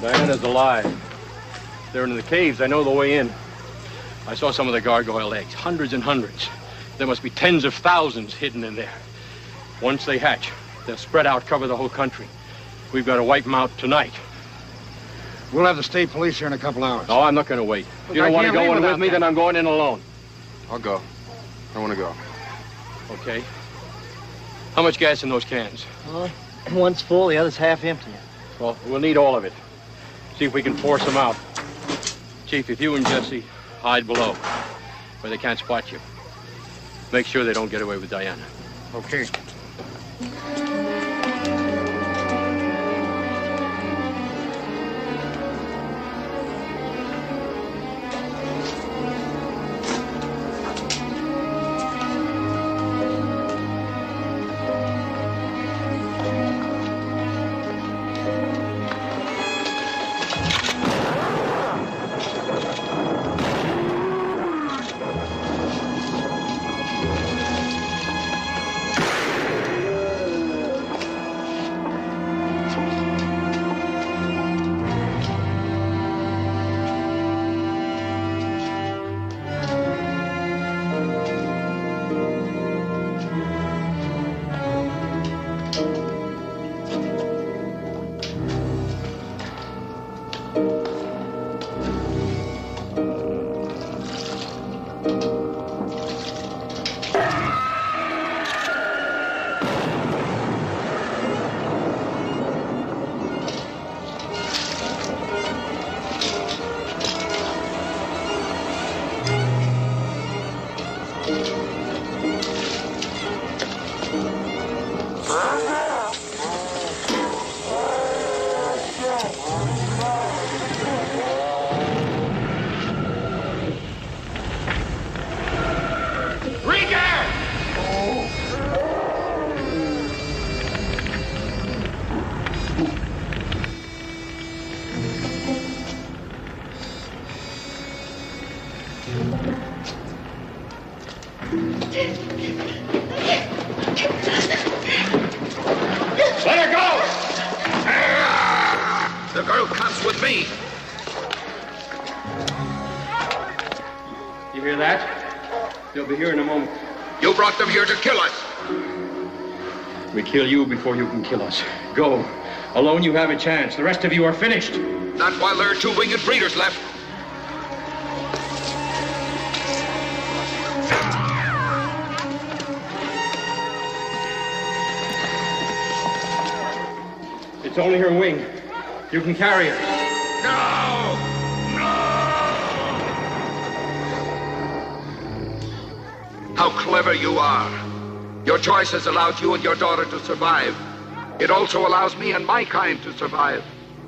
Diana's alive. They're in the caves. I know the way in. I saw some of the gargoyle eggs, hundreds and hundreds. There must be tens of thousands hidden in there. Once they hatch, they'll spread out, cover the whole country. We've got to wipe them out tonight. We'll have the state police here in a couple hours. No, I'm not going to wait. If you don't want to go in with me, then I'm going in alone. I'll go. I want to go. Okay. How much gas in those cans? One's full, the other's half empty. Well, we'll need all of it. See if we can force them out. Chief, if you and Jesse hide below, where they can't spot you, make sure they don't get away with Diana. Okay. Let her go! The girl comes with me. You hear that? They'll be here in a moment. You brought them here to kill us. We kill you before you can kill us. Go. Alone you have a chance. The rest of you are finished. Not while there are 2 winged breeders left. It's only her wing. You can carry her. No! How clever you are. Your choice has allowed you and your daughter to survive. It also allows me and my kind to survive.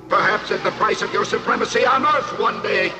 Perhaps at the price of your supremacy on Earth one day.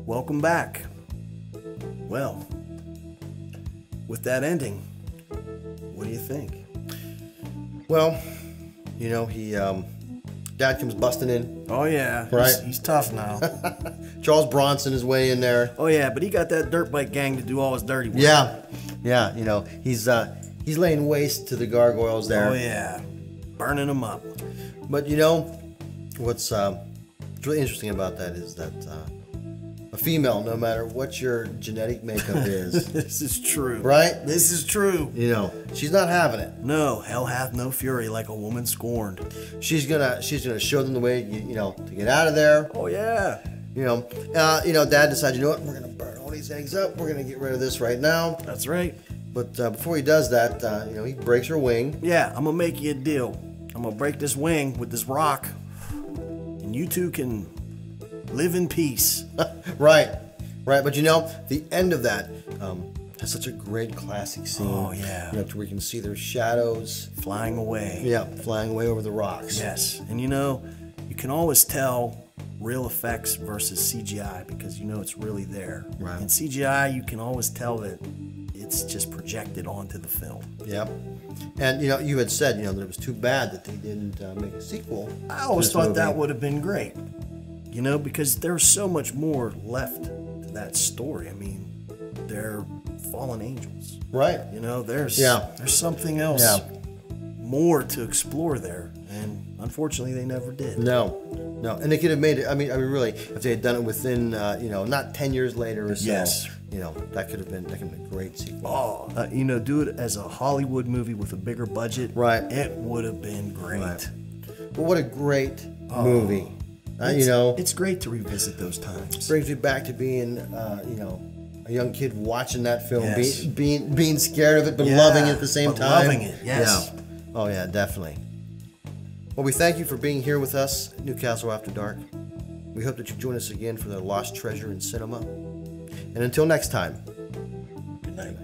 welcome back. Well, with that ending, what do you think? Well, you know, Dad comes busting in. Oh yeah, right. He's tough now. Charles Bronson is way in there. Oh yeah, but he got that dirt bike gang to do all his dirty work. Yeah. You know, he's laying waste to the gargoyles there. Oh yeah, burning them up. But you know, what's really interesting about that is that a female, no matter what your genetic makeup is, this is true. Right? This is true. You know, she's not having it. No, hell hath no fury like a woman scorned. She's gonna show them the way, you know, to get out of there. Oh yeah. You know, Dad decides, you know what, we're gonna burn all these eggs up. We're gonna get rid of this right now. That's right. But before he does that, you know, he breaks her wing. Yeah, I'm gonna make you a deal. I'm gonna break this wing with this rock, and you two can live in peace. Right. But you know, the end of that has such a great classic scene. Oh yeah. You know, to where you can see their shadows flying away. Yeah, flying away over the rocks. Yes, and you know, you can always tell real effects versus CGI because you know it's really there. Right. In CGI, you can always tell that it's just projected onto the film. Yep. And you know, you had said, you know, that it was too bad that they didn't make a sequel. I always thought that would have been great. You know, because there's so much more left to that story. I mean, they're fallen angels. Right. You know, there's something else more to explore there. And unfortunately, they never did. No. And they could have made it, I mean, really, if they had done it within, you know, not 10 years later or so. Yes. You know, that could have been a great sequel. Oh, you know, do it as a Hollywood movie with a bigger budget. Right. It would have been great. Right. Well, what a great movie. You know, it's great to revisit those times. Brings me back to being, you know, a young kid watching that film, Yes. being scared of it, but loving it at the same time. Loving it, yes. Yeah. Oh yeah, definitely. Well, we thank you for being here with us at Newcastle After Dark. We hope that you join us again for the lost treasure in cinema. And until next time, good night.